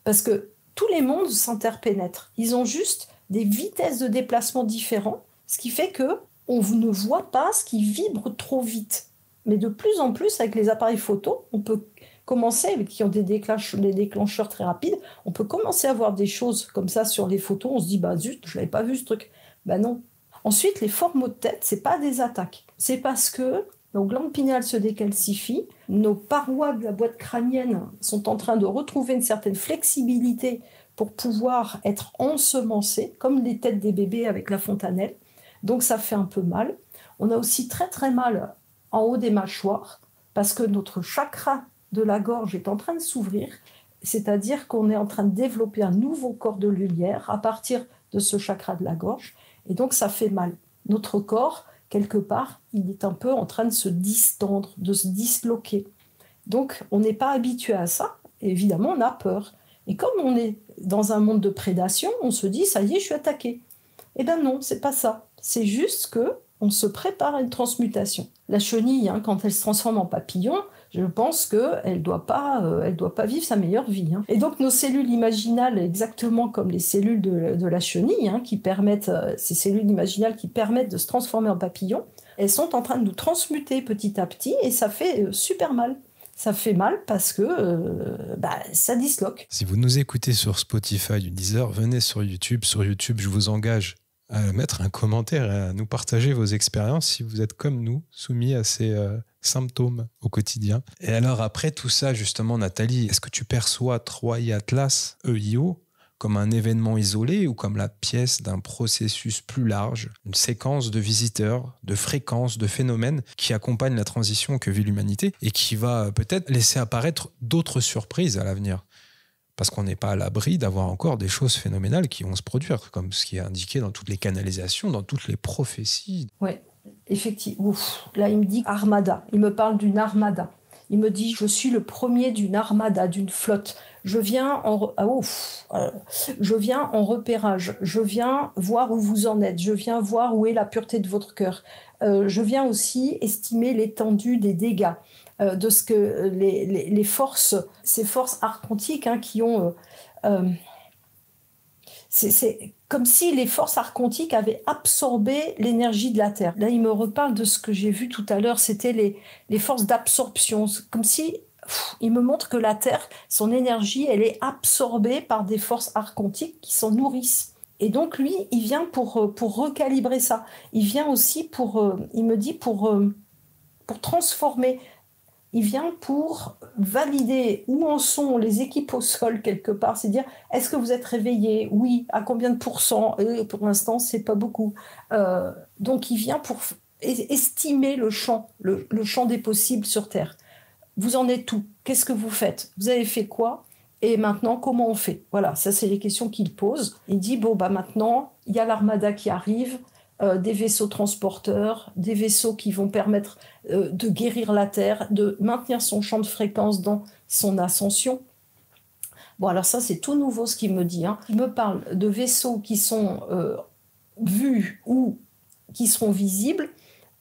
S2: Parce que tous les mondes s'interpénètrent. Ils ont juste des vitesses de déplacement différentes, ce qui fait qu'on ne voit pas ce qui vibre trop vite. Mais de plus en plus, avec les appareils photo, on peut commencer, qui ont des déclencheurs très rapides, on peut commencer à voir des choses comme ça sur les photos. On se dit, zut, je ne l'avais pas vu ce truc. Non. Ensuite, les forts maux de tête, ce n'est pas des attaques. C'est parce que nos glandes pinéales se décalcifient, nos parois de la boîte crânienne sont en train de retrouver une certaine flexibilité pour pouvoir être ensemencées, comme les têtes des bébés avec la fontanelle. Donc ça fait un peu mal. On a aussi très très mal en haut des mâchoires, parce que notre chakra de la gorge est en train de s'ouvrir, c'est-à-dire qu'on est en train de développer un nouveau corps de lumière à partir de ce chakra de la gorge, et donc ça fait mal. Notre corps, quelque part, il est un peu en train de se distendre, de se disloquer. Donc on n'est pas habitué à ça, et évidemment on a peur. Et comme on est dans un monde de prédation, on se dit, ça y est, je suis attaqué. Eh bien non, c'est pas ça. C'est juste que on se prépare à une transmutation. La chenille, quand elle se transforme en papillon, je pense qu'elle ne doit pas vivre sa meilleure vie. Et donc nos cellules imaginales, exactement comme les cellules de la chenille, ces cellules imaginales qui permettent de se transformer en papillon, elles sont en train de nous transmuter petit à petit et ça fait super mal. Ça fait mal parce que ça disloque.
S1: Si vous nous écoutez sur Spotify ou Deezer, venez sur YouTube. Sur YouTube, je vous engage à mettre un commentaire et à nous partager vos expériences si vous êtes comme nous, soumis à ces symptômes au quotidien. Et alors après tout ça, justement, Nathalie, est-ce que tu perçois Troy Atlas EIO comme un événement isolé ou comme la pièce d'un processus plus large, une séquence de visiteurs, de fréquences, de phénomènes qui accompagnent la transition que vit l'humanité et qui va peut-être laisser apparaître d'autres surprises à l'avenir ? Parce qu'on n'est pas à l'abri d'avoir encore des choses phénoménales qui vont se produire, comme ce qui est indiqué dans toutes les canalisations, dans toutes les prophéties.
S2: Oui, effectivement. Là, il me dit armada. Il me parle d'une armada. Il me dit, je suis le premier d'une armada, d'une flotte. Je viens en repérage. Je viens voir où vous en êtes. Je viens voir où est la pureté de votre cœur. Je viens aussi estimer l'étendue des dégâts. De ce que les forces, ces forces archontiques qui ont... c'est comme si les forces archontiques avaient absorbé l'énergie de la Terre. Là, il me reparle de ce que j'ai vu tout à l'heure, c'était les forces d'absorption. Comme si... il me montre que la Terre, son énergie, elle est absorbée par des forces archontiques qui s'en nourrissent. Et donc, lui, il vient pour recalibrer ça. Il vient aussi il me dit, pour transformer. Il vient pour valider où en sont les équipes au sol quelque part, c'est dire est-ce que vous êtes réveillés ? Oui, à combien de pourcents ? Et pour l'instant, c'est pas beaucoup. Donc il vient pour estimer le champ des possibles sur Terre. Vous en êtes où ? Qu'est-ce que vous faites ? Vous avez fait quoi ? Et maintenant, comment on fait ? Voilà, ça c'est les questions qu'il pose. Il dit maintenant, il y a l'armada qui arrive. Des vaisseaux transporteurs, des vaisseaux qui vont permettre de guérir la Terre, de maintenir son champ de fréquence dans son ascension. Bon, alors ça, c'est tout nouveau ce qu'il me dit. Il me parle de vaisseaux qui sont vus ou qui seront visibles.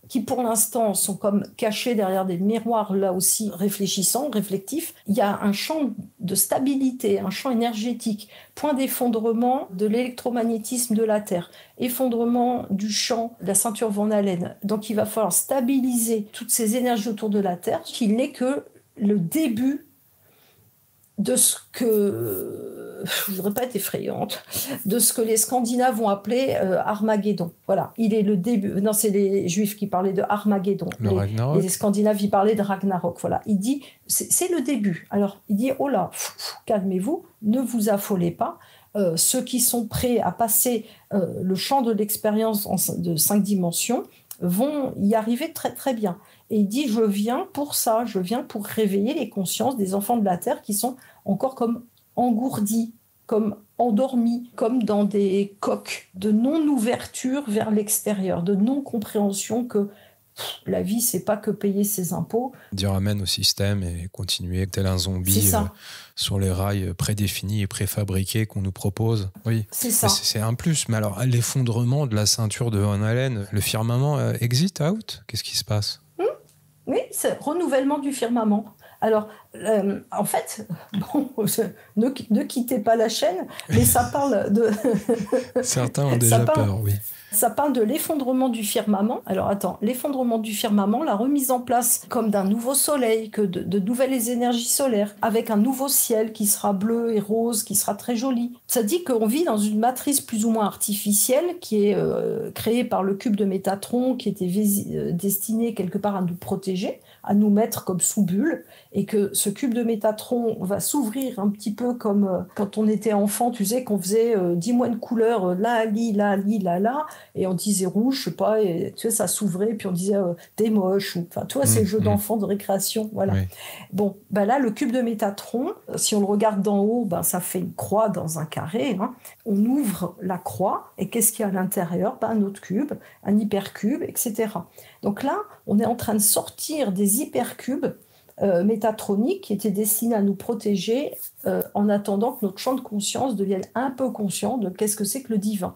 S2: qui pour l'instant sont comme cachés derrière des miroirs, là aussi réfléchissants, réflectifs. Il y a un champ de stabilité, un champ énergétique, point d'effondrement de l'électromagnétisme de la Terre, effondrement du champ de la ceinture Van Allen. Donc il va falloir stabiliser toutes ces énergies autour de la Terre, qu'il n'est que le début de ce que, je ne voudrais pas être effrayante, de ce que les Scandinaves vont appeler Armageddon. Voilà, il est le début. Non, c'est les Juifs qui parlaient de Armageddon. Les Scandinaves, ils parlaient de Ragnarok. Voilà, il dit, c'est le début. Alors, il dit, oh là, calmez-vous, ne vous affolez pas. Ceux qui sont prêts à passer le champ de l'expérience de 5 dimensions vont y arriver très très bien. Et il dit, je viens pour ça, je viens pour réveiller les consciences des enfants de la Terre qui sont encore comme engourdis, comme endormis, comme dans des coques de non-ouverture vers l'extérieur, de non-compréhension que la vie, c'est pas que payer ses impôts.
S1: Dire amen au système et continuer tel un zombie sur les rails prédéfinis et préfabriqués qu'on nous propose. Oui,
S2: c'est ça.
S1: C'est un plus. Mais alors, l'effondrement de la ceinture de Van Allen, le firmament exit out? Qu'est-ce qui se passe?
S2: Oui, c'est renouvellement du firmament. Alors, en fait, bon, ne quittez pas la chaîne, mais ça parle de...
S1: Certains ont déjà peur, oui.
S2: Ça parle de l'effondrement du firmament. Alors attends, l'effondrement du firmament, la remise en place comme d'un nouveau soleil, que de nouvelles énergies solaires, avec un nouveau ciel qui sera bleu et rose, qui sera très joli. Ça dit qu'on vit dans une matrice plus ou moins artificielle qui est créée par le cube de Métatron, qui était destiné quelque part à nous protéger, à nous mettre comme sous bulle, et que ce cube de Métatron va s'ouvrir un petit peu comme quand on était enfant, tu sais, qu'on faisait 10 mois de couleurs, là, là, et on disait rouge, je sais pas, et tu sais, ça s'ouvrait, puis on disait t'es moche, ou enfin, tu vois, c'est le jeu d'enfant de récréation, voilà. Oui. Bon, ben là, le cube de Métatron, si on le regarde d'en haut, ben ça fait une croix dans un carré, hein. On ouvre la croix, et qu'est-ce qu'il y a à l'intérieur? Ben, un autre cube, un hypercube, etc. Donc là, on est en train de sortir des hypercubes métatroniques qui étaient destinés à nous protéger en attendant que notre champ de conscience devienne un peu conscient de qu'est-ce que c'est que le divin,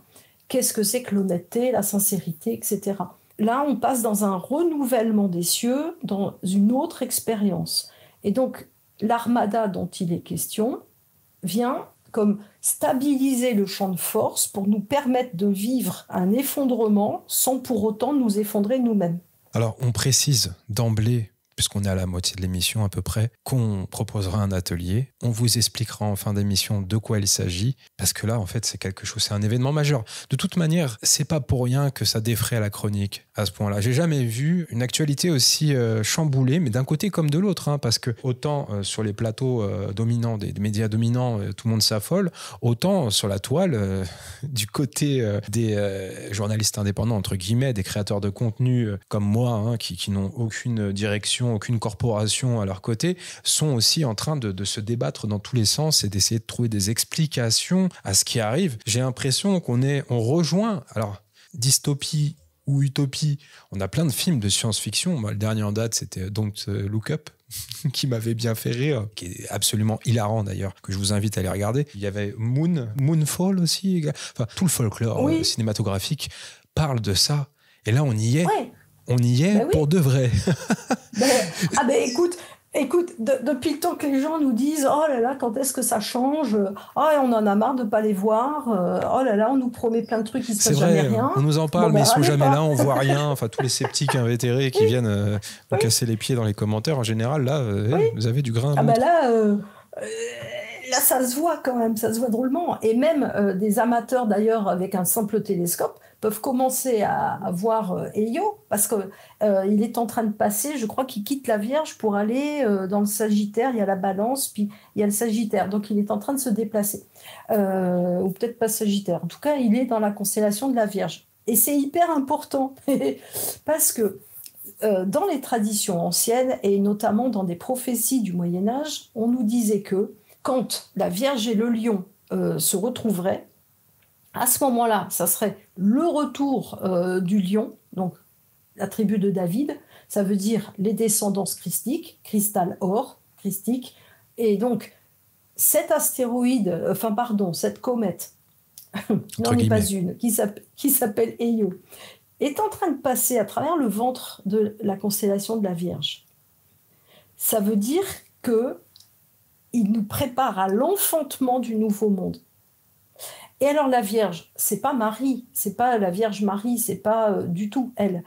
S2: qu'est-ce que c'est que l'honnêteté, la sincérité, etc. Là, on passe dans un renouvellement des cieux, dans une autre expérience. Et donc, l'armada dont il est question vient comme stabiliser le champ de force pour nous permettre de vivre un effondrement sans pour autant nous effondrer nous-mêmes.
S1: Alors, on précise d'emblée, puisqu'on est à la moitié de l'émission à peu près, qu'on proposera un atelier. On vous expliquera en fin d'émission de quoi il s'agit, parce que là, en fait, c'est quelque chose, c'est un événement majeur. De toute manière, c'est pas pour rien que ça défraie la chronique à ce point-là. J'ai jamais vu une actualité aussi chamboulée, mais d'un côté comme de l'autre, hein, parce que autant sur les plateaux dominants, des médias dominants, tout le monde s'affole, autant sur la toile, du côté des journalistes indépendants, entre guillemets, des créateurs de contenu comme moi, hein, qui n'ont aucune direction, aucune corporation à leur côté, sont aussi en train de se débattre dans tous les sens et d'essayer de trouver des explications à ce qui arrive. J'ai l'impression on rejoint, alors, dystopie ou utopie, on a plein de films de science-fiction. Moi, le dernier en date, c'était Don't Look Up, qui m'avait bien fait rire, qui est absolument hilarant d'ailleurs, que je vous invite à aller regarder. Il y avait Moonfall aussi, enfin, tout le folklore cinématographique parle de ça. Et là, on y est. Ouais. On y est pour de vrai.
S2: Écoute, depuis le temps que les gens nous disent « Oh là là, quand est-ce que ça change ? Oh, on en a marre de ne pas les voir. Oh là là, on nous promet plein de trucs, il ne se passe jamais rien. »
S1: On nous en parle, mais ils ne sont jamais là, on ne voit rien. Enfin, tous les sceptiques invétérés qui viennent nous casser les pieds dans les commentaires, en général, là, vous avez du grain à moudre.
S2: Là, ça se voit quand même, ça se voit drôlement. Et même des amateurs, d'ailleurs, avec un simple télescope, peuvent commencer à voir Eyo, parce qu'il est en train de passer, je crois qu'il quitte la Vierge pour aller dans le Sagittaire, il y a la Balance, puis il y a le Sagittaire, donc il est en train de se déplacer. Ou peut-être pas Sagittaire, en tout cas, il est dans la constellation de la Vierge. Et c'est hyper important, parce que dans les traditions anciennes, et notamment dans des prophéties du Moyen-Âge, on nous disait que quand la Vierge et le Lion se retrouveraient, à ce moment-là, ça serait le retour du lion, donc la tribu de David, ça veut dire les descendances christiques, cristal or, christique, et donc cet astéroïde, cette comète, n'en est pas une, qui s'appelle Eyo, est en train de passer à travers le ventre de la constellation de la Vierge. Ça veut dire qu'il nous prépare à l'enfantement du nouveau monde. Et alors la Vierge, c'est pas Marie, c'est pas la Vierge Marie, c'est pas du tout elle.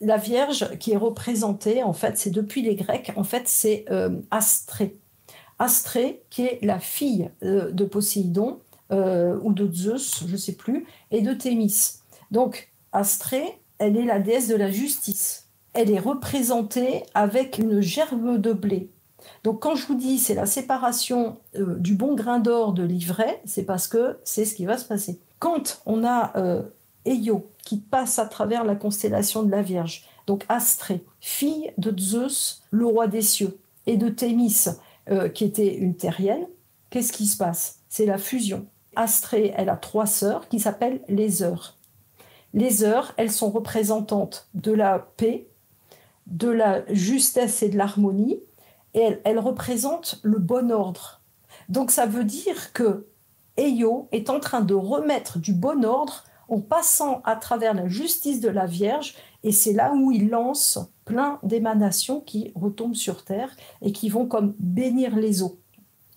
S2: La Vierge qui est représentée, en fait, c'est depuis les Grecs, en fait, c'est Astrée. Astrée, qui est la fille de Poséidon, ou de Zeus, je ne sais plus, et de Thémis. Donc, Astrée, elle est la déesse de la justice. Elle est représentée avec une gerbe de blé. Donc, quand je vous dis c'est la séparation du bon grain d'or de l'ivraie, c'est parce que c'est ce qui va se passer. Quand on a Eio qui passe à travers la constellation de la Vierge, donc Astrée, fille de Zeus, le roi des cieux, et de Thémis, qui était une terrienne, qu'est-ce qui se passe? C'est la fusion. Astrée, elle a 3 sœurs qui s'appellent les Heures. Les Heures, elles sont représentantes de la paix, de la justesse et de l'harmonie, et elles représentent le bon ordre. Donc ça veut dire que Eio est en train de remettre du bon ordre en passant à travers la justice de la Vierge, et c'est là où il lance plein d'émanations qui retombent sur Terre et qui vont comme bénir les eaux.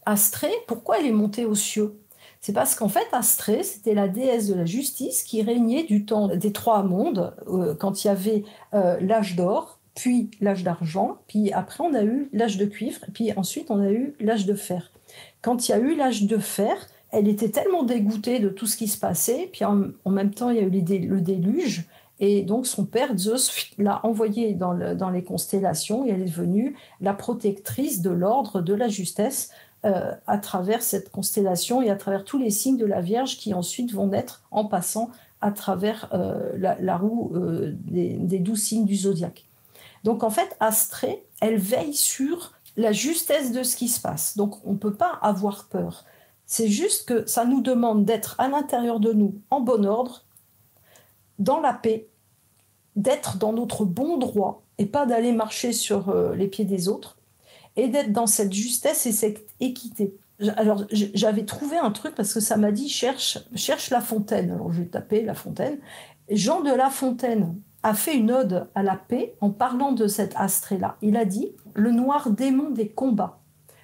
S2: Astrée, pourquoi elle est montée aux cieux? C'est parce qu'en fait, Astrée, c'était la déesse de la justice qui régnait du temps des 3 mondes, quand il y avait l'âge d'or, puis l'âge d'argent, puis après on a eu l'âge de cuivre, puis ensuite on a eu l'âge de fer. Quand il y a eu l'âge de fer, elle était tellement dégoûtée de tout ce qui se passait, puis en même temps il y a eu le déluge, et donc son père Zeus l'a envoyée dans les constellations, et elle est devenue la protectrice de l'ordre, de la justesse, à travers cette constellation et à travers tous les signes de la Vierge qui ensuite vont naître en passant à travers la roue des 12 signes du zodiaque. Donc en fait, Astrée, elle veille sur la justesse de ce qui se passe. Donc on ne peut pas avoir peur. C'est juste que ça nous demande d'être à l'intérieur de nous en bon ordre, dans la paix, d'être dans notre bon droit et pas d'aller marcher sur les pieds des autres, et d'être dans cette justesse et cette équité. Alors j'avais trouvé un truc parce que ça m'a dit cherche La Fontaine. Alors j'ai tapé La Fontaine. Jean de La Fontaine a fait une ode à la paix en parlant de cette Astrée-là. Il a dit « Le noir démon des combats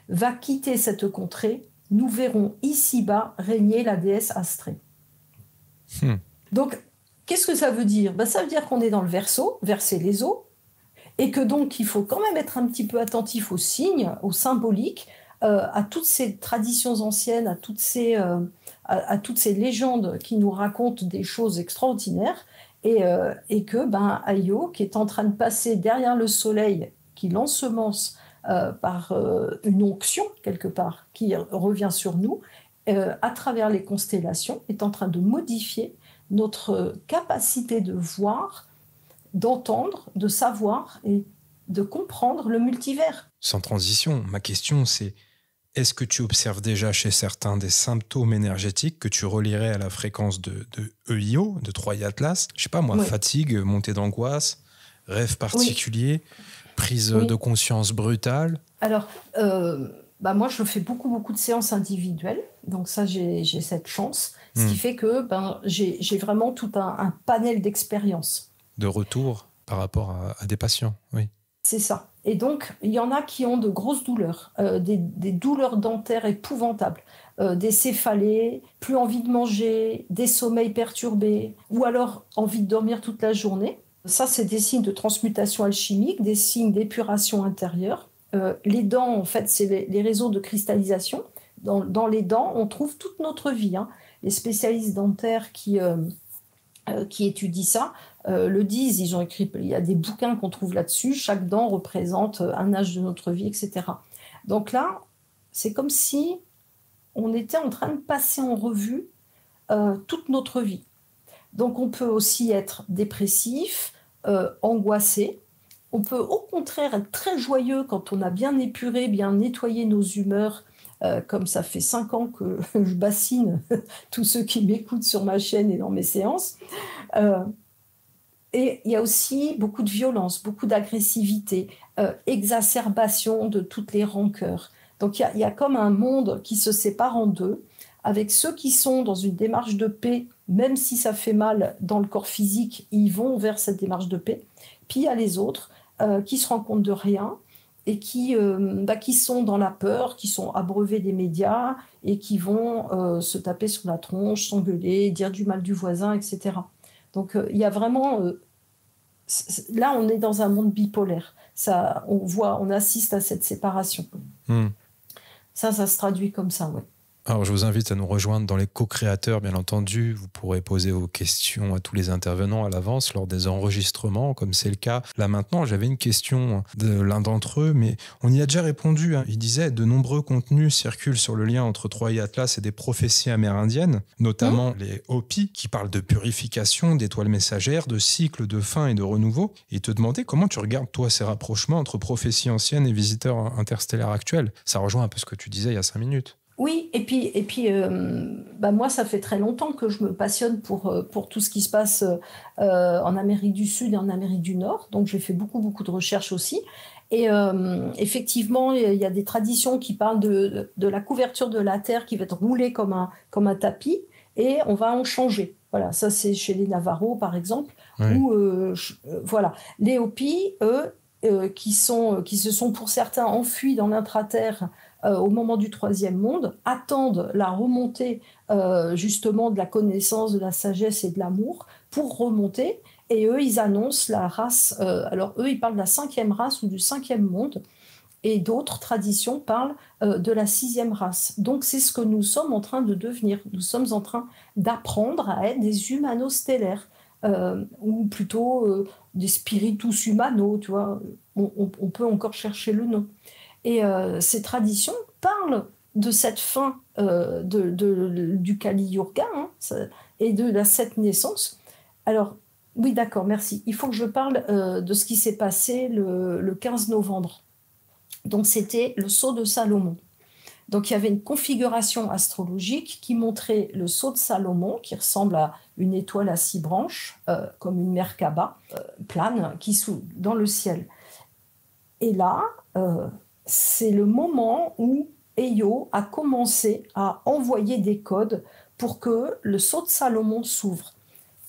S2: va quitter cette contrée, nous verrons ici-bas régner la déesse Astrée. » Donc, qu'est-ce que ça veut dire? Ça veut dire qu'on est dans le Verseau, verser les eaux, et que donc il faut quand même être un petit peu attentif aux signes, aux symboliques, à toutes ces traditions anciennes, à toutes ces légendes qui nous racontent des choses extraordinaires, et que Eio, qui est en train de passer derrière le soleil, qui l'ensemence par une onction quelque part, qui revient sur nous, à travers les constellations, est en train de modifier notre capacité de voir, d'entendre, de savoir et de comprendre le multivers.
S1: Sans transition, ma question c'est, est-ce que tu observes déjà chez certains des symptômes énergétiques que tu relierais à la fréquence de Eio, de Troie Atlas? Je sais pas moi, oui. Fatigue, montée d'angoisse, rêve particulier, prise de conscience brutale?
S2: Alors, moi je fais beaucoup de séances individuelles, donc ça j'ai cette chance, ce qui fait que j'ai vraiment tout un panel d'expériences.
S1: De retour par rapport à des patients, oui.
S2: C'est ça. Et donc, il y en a qui ont de grosses douleurs, des douleurs dentaires épouvantables, des céphalées, plus envie de manger, des sommeils perturbés, ou alors envie de dormir toute la journée. Ça, c'est des signes de transmutation alchimique, des signes d'épuration intérieure. Les dents, en fait, c'est les réseaux de cristallisation. Dans les dents, on trouve toute notre vie. Les spécialistes dentaires qui étudient ça le disent, ils ont écrit, il y a des bouquins qu'on trouve là-dessus, chaque dent représente un âge de notre vie, etc. Donc là, c'est comme si on était en train de passer en revue toute notre vie. Donc on peut aussi être dépressif, angoissé, on peut au contraire être très joyeux quand on a bien épuré, bien nettoyé nos humeurs, comme ça fait 5 ans que je bassine tous ceux qui m'écoutent sur ma chaîne et dans mes séances. Et il y a aussi beaucoup de violence, beaucoup d'agressivité, exacerbation de toutes les rancœurs. Donc il y a comme un monde qui se sépare en deux, avec ceux qui sont dans une démarche de paix, même si ça fait mal dans le corps physique, ils vont vers cette démarche de paix. Puis il y a les autres qui se rendent compte de rien et qui sont dans la peur, qui sont abreuvés des médias et qui vont se taper sur la tronche, s'engueuler, dire du mal du voisin, etc. Donc il y a vraiment... là, on est dans un monde bipolaire. Ça, on assiste à cette séparation. Ça se traduit comme ça, ouais.
S1: Alors, je vous invite à nous rejoindre dans les co-créateurs, bien entendu. Vous pourrez poser vos questions à tous les intervenants à l'avance lors des enregistrements, comme c'est le cas là maintenant. J'avais une question de l'un d'entre eux, mais on y a déjà répondu. Il disait « De nombreux contenus circulent sur le lien entre Troie et Atlas et des prophéties amérindiennes, notamment les Hopi, qui parlent de purification, d'étoiles messagères, de cycles, de fin et de renouveau. » Et te demander comment tu regardes, toi, ces rapprochements entre prophéties anciennes et visiteurs interstellaires actuels. Ça rejoint un peu ce que tu disais il y a 5 minutes.
S2: Oui, et puis moi, ça fait très longtemps que je me passionne pour tout ce qui se passe en Amérique du Sud et en Amérique du Nord. Donc, j'ai fait beaucoup de recherches aussi. Et effectivement, il y a des traditions qui parlent de la couverture de la Terre qui va être roulée comme un tapis et on va en changer. Voilà, ça, c'est chez les Navajos, par exemple.
S1: Oui.
S2: Ou, voilà. Les Hopis, eux, qui se sont pour certains enfuis dans l'intraterre au moment du troisième monde, attendent la remontée justement de la connaissance, de la sagesse et de l'amour pour remonter. Et eux, ils annoncent la race. Alors eux, ils parlent de la 5e race ou du 5e monde. Et d'autres traditions parlent de la 6e race. Donc c'est ce que nous sommes en train de devenir. Nous sommes en train d'apprendre à être des humanostellaires. Ou plutôt des spiritus humano, tu vois. On peut encore chercher le nom. Et ces traditions parlent de cette fin du Kali Yuga et de la 7 naissance. Alors, oui, d'accord, merci. Il faut que je parle de ce qui s'est passé le 15 novembre. Donc, c'était le sceau de Salomon. Donc, il y avait une configuration astrologique qui montrait le sceau de Salomon, qui ressemble à une étoile à 6 branches, comme une Merkaba plane, qui dans le ciel. Et là, c'est le moment où Eo a commencé à envoyer des codes pour que le sceau de Salomon s'ouvre.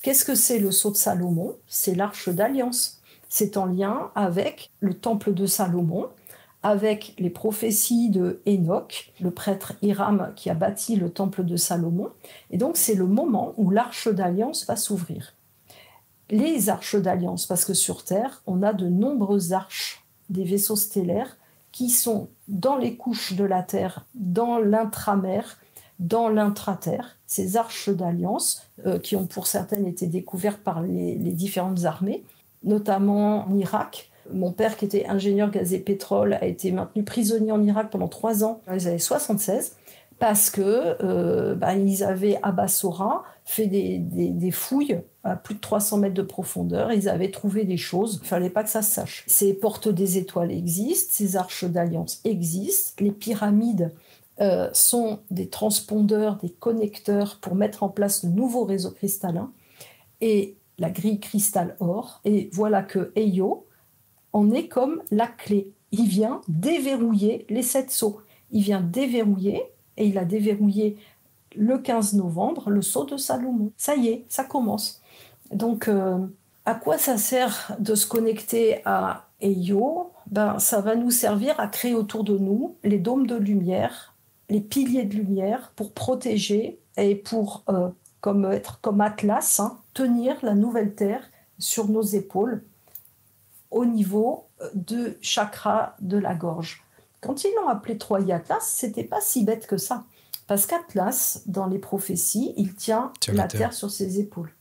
S2: Qu'est-ce que c'est le sceau de Salomon ? C'est l'arche d'alliance. C'est en lien avec le temple de Salomon, avec les prophéties de Enoch, le prêtre Hiram qui a bâti le temple de Salomon. Et donc, c'est le moment où l'arche d'alliance va s'ouvrir. Les arches d'alliance, parce que sur Terre, on a de nombreuses arches, des vaisseaux stellaires, qui sont dans les couches de la Terre, dans l'intramer, dans l'intraterre, ces arches d'alliance qui ont pour certaines été découvertes par les différentes armées, notamment en Irak. Mon père, qui était ingénieur gaz et pétrole, a été maintenu prisonnier en Irak pendant 3 ans, dans les années 76, parce que ils avaient à Bassora fait des fouilles à plus de 300 mètres de profondeur. Ils avaient trouvé des choses. Il ne fallait pas que ça se sache. Ces portes des étoiles existent, ces arches d'alliance existent. Les pyramides sont des transpondeurs, des connecteurs pour mettre en place le nouveau réseau cristallin et la grille cristal or. Et voilà que Eo en est comme la clé. Il vient déverrouiller les 7 sceaux. Il vient déverrouiller, et il a déverrouillé le 15 novembre, le sceau de Salomon. Ça y est, ça commence. Donc, à quoi ça sert de se connecter à Eo ? Ça va nous servir à créer autour de nous les dômes de lumière, les piliers de lumière pour protéger et pour, être comme Atlas, tenir la nouvelle Terre sur nos épaules au niveau du chakra de la gorge. Quand ils l'ont appelé Troie et Atlas, c'était pas si bête que ça. Parce qu'Atlas, dans les prophéties, il tient la Terre sur ses épaules.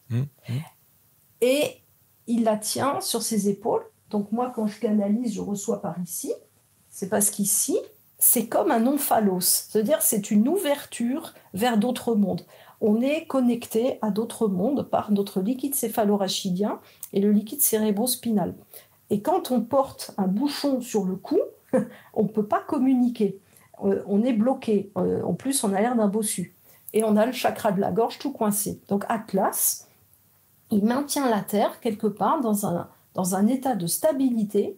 S2: Et il la tient sur ses épaules. Donc moi, quand je canalise, je reçois par ici. C'est parce qu'ici, c'est comme un omphalos. C'est-à-dire, c'est une ouverture vers d'autres mondes. On est connecté à d'autres mondes par notre liquide céphalorachidien et le liquide cérébrospinal. Et quand on porte un bouchon sur le cou, on ne peut pas communiquer. On est bloqué. En plus, on a l'air d'un bossu. Et on a le chakra de la gorge tout coincé. Donc Atlas, il maintient la Terre quelque part dans un état de stabilité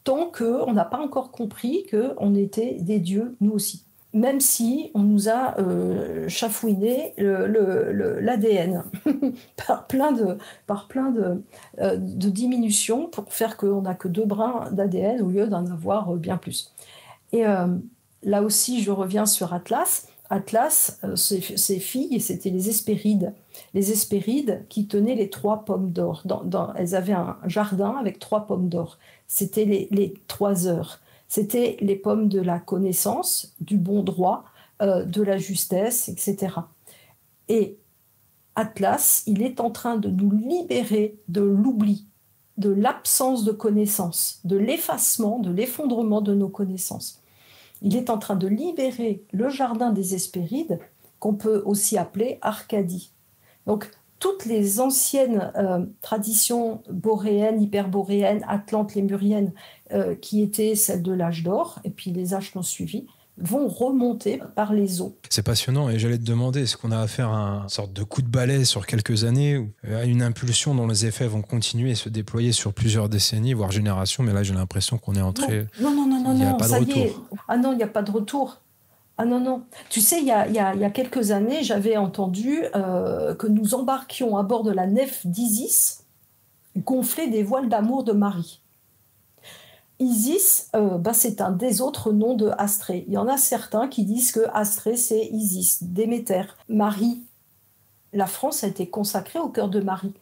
S2: tant qu'on n'a pas encore compris qu'on était des dieux, nous aussi. même si on nous a chafouiné l'ADN par plein de diminutions pour faire qu'on n'a que 2 brins d'ADN au lieu d'en avoir bien plus. Et là aussi, je reviens sur Atlas. Atlas, ses filles, c'était les Hespérides. Les Hespérides qui tenaient les 3 pommes d'or. Elles avaient un jardin avec 3 pommes d'or. C'était les 3 heures. C'était les pommes de la connaissance, du bon droit, de la justesse, etc. Et Atlas, il est en train de nous libérer de l'oubli, de l'absence de connaissance, de l'effacement, de l'effondrement de nos connaissances. Il est en train de libérer le jardin des Hespérides, qu'on peut aussi appeler Arcadie. Donc, toutes les anciennes traditions boréennes, hyperboréennes, atlantes, lémuriennes, qui étaient celles de l'âge d'or, et puis les âges qui ont suivi, vont remonter par les eaux.
S1: C'est passionnant, et j'allais te demander, est-ce qu'on a affaire à une sorte de coup de balai sur quelques années, ou à une impulsion dont les effets vont continuer et se déployer sur plusieurs décennies, voire générations, mais là j'ai l'impression qu'on est entré...
S2: Non,
S1: il n'y a pas de retour.
S2: Ah non, il n'y a pas de retour. Ah non. Tu sais, il y a quelques années, j'avais entendu que nous embarquions à bord de la nef d'Isis, gonfler des voiles d'amour de Marie. Isis, c'est un des autres noms de Astrée. Il y en a certains qui disent que Astrée, c'est Isis, Déméter, Marie. La France a été consacrée au cœur de Marie.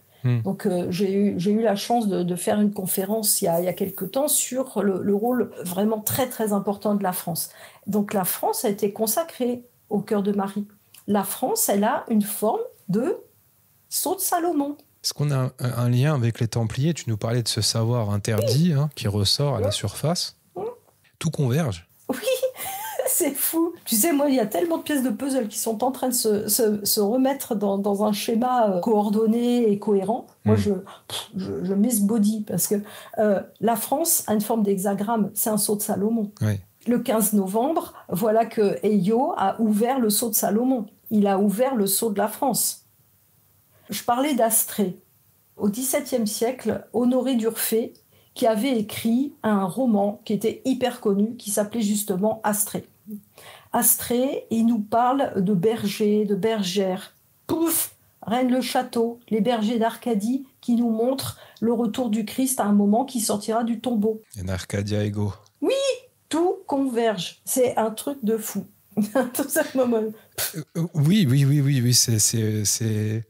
S2: Donc j'ai eu la chance de faire une conférence il y a quelque temps sur le rôle vraiment très très important de la France. Donc la France a été consacrée au cœur de Marie. La France, elle a une forme de sceau de Salomon.
S1: Est-ce qu'on a un lien avec les Templiers? Tu nous parlais de ce savoir interdit qui ressort à la surface. Tout converge.
S2: Oui, c'est fou. Tu sais, moi, il y a tellement de pièces de puzzle qui sont en train de se remettre dans un schéma coordonné et cohérent. Moi, je miss body parce que la France a une forme d'hexagramme. C'est un sceau de Salomon.
S1: Oui.
S2: Le 15 novembre, voilà que Eyo a ouvert le sceau de Salomon. Il a ouvert le sceau de la France. Je parlais d'Astrée. Au XVIIe siècle, Honoré d'Urfé, qui avait écrit un roman qui était hyper connu, qui s'appelait justement Astrée. Astrée, il nous parle de bergers, de bergères. Pouf, règne le château, les bergers d'Arcadie, qui nous montrent le retour du Christ à un moment qui sortira du tombeau.
S1: Et Arcadia Ego.
S2: Oui, tout converge. C'est un truc de fou. Tout ça,
S1: Oui, c'est...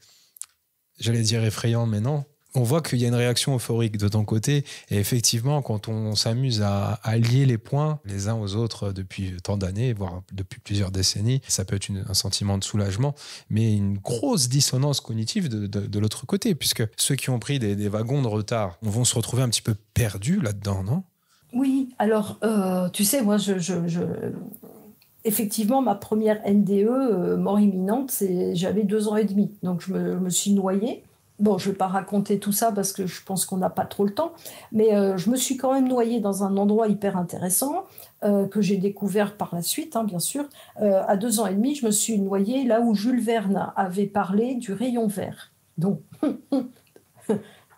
S1: J'allais dire effrayant, mais non. On voit qu'il y a une réaction euphorique de ton côté. Et effectivement, quand on s'amuse à lier les points les uns aux autres depuis tant d'années, voire depuis plusieurs décennies, ça peut être un sentiment de soulagement, mais une grosse dissonance cognitive de l'autre côté, puisque ceux qui ont pris des wagons de retard vont se retrouver un petit peu perdus là-dedans, non?
S2: Oui, alors, tu sais, moi, effectivement, ma première NDE, mort imminente, j'avais 2 ans et demi. Donc, je me suis noyée. Bon, je ne vais pas raconter tout ça parce que je pense qu'on n'a pas trop le temps. Mais je me suis quand même noyée dans un endroit hyper intéressant que j'ai découvert par la suite, bien sûr. À 2 ans et demi, je me suis noyée là où Jules Verne avait parlé du rayon vert. Donc,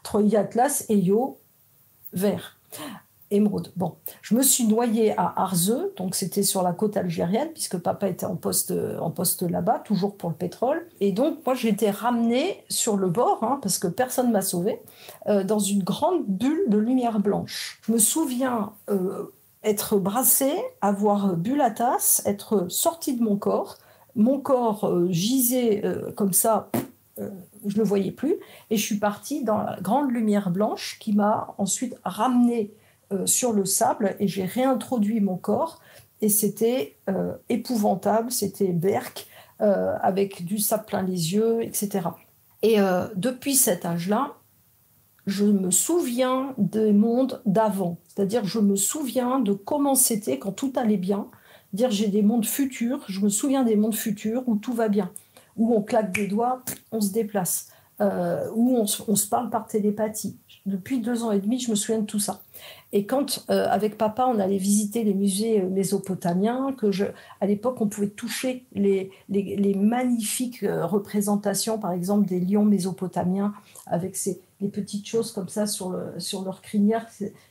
S2: Troï Atlas, Eyo, vert. Émeraude. Bon, je me suis noyée à Arzeux, donc c'était sur la côte algérienne, puisque papa était en poste là-bas, toujours pour le pétrole. Et donc, moi, j'ai été ramenée sur le bord, parce que personne ne m'a sauvée, dans une grande bulle de lumière blanche. Je me souviens être brassée, avoir bu la tasse, être sortie de mon corps. Mon corps gisait comme ça, je ne le voyais plus, et je suis partie dans la grande lumière blanche qui m'a ensuite ramenée sur le sable et j'ai réintroduit mon corps et c'était épouvantable, c'était berk avec du sable plein les yeux, etc. Et depuis cet âge-là, je me souviens des mondes d'avant, c'est-à-dire je me souviens de comment c'était quand tout allait bien, dire j'ai des mondes futurs, je me souviens des mondes futurs où tout va bien, où on claque des doigts, on se déplace, où on se parle par télépathie. Depuis 2 ans et demi, je me souviens de tout ça. Et quand, avec papa, on allait visiter les musées mésopotamiens, à l'époque, on pouvait toucher les magnifiques représentations, par exemple, des lions mésopotamiens, avec les petites choses comme ça sur leur crinière.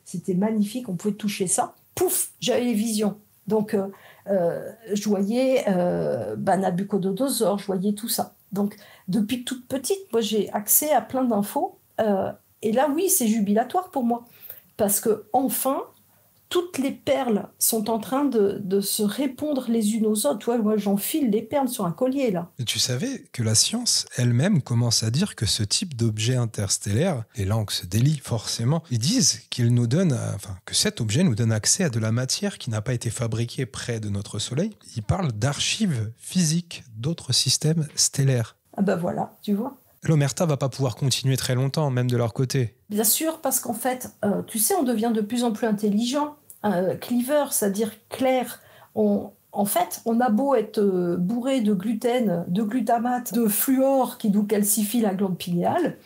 S2: C'était magnifique, on pouvait toucher ça. Pouf, j'avais les visions. Donc, je voyais Nabucodonosor, je voyais tout ça. Donc, depuis toute petite, moi, j'ai accès à plein d'infos. Et là, oui, c'est jubilatoire pour moi. Parce que enfin, toutes les perles sont en train de se répondre les unes aux autres. Tu vois, moi, j'enfile les perles sur un collier, là.
S1: Et tu savais que la science elle-même commence à dire que ce type d'objet interstellaire, les langues se délient forcément, ils disent qu'il nous donne, que cet objet nous donne accès à de la matière qui n'a pas été fabriquée près de notre Soleil. Ils parlent d'archives physiques d'autres systèmes stellaires.
S2: Ah ben voilà, tu vois.
S1: L'Omerta va pas pouvoir continuer très longtemps, même de leur côté.
S2: Bien sûr, parce qu'en fait, tu sais, on devient de plus en plus intelligent. Cleaver, c'est-à-dire clair. En fait, on a beau être bourré de gluten, de glutamate, de fluor qui nous calcifie la glande pinéale,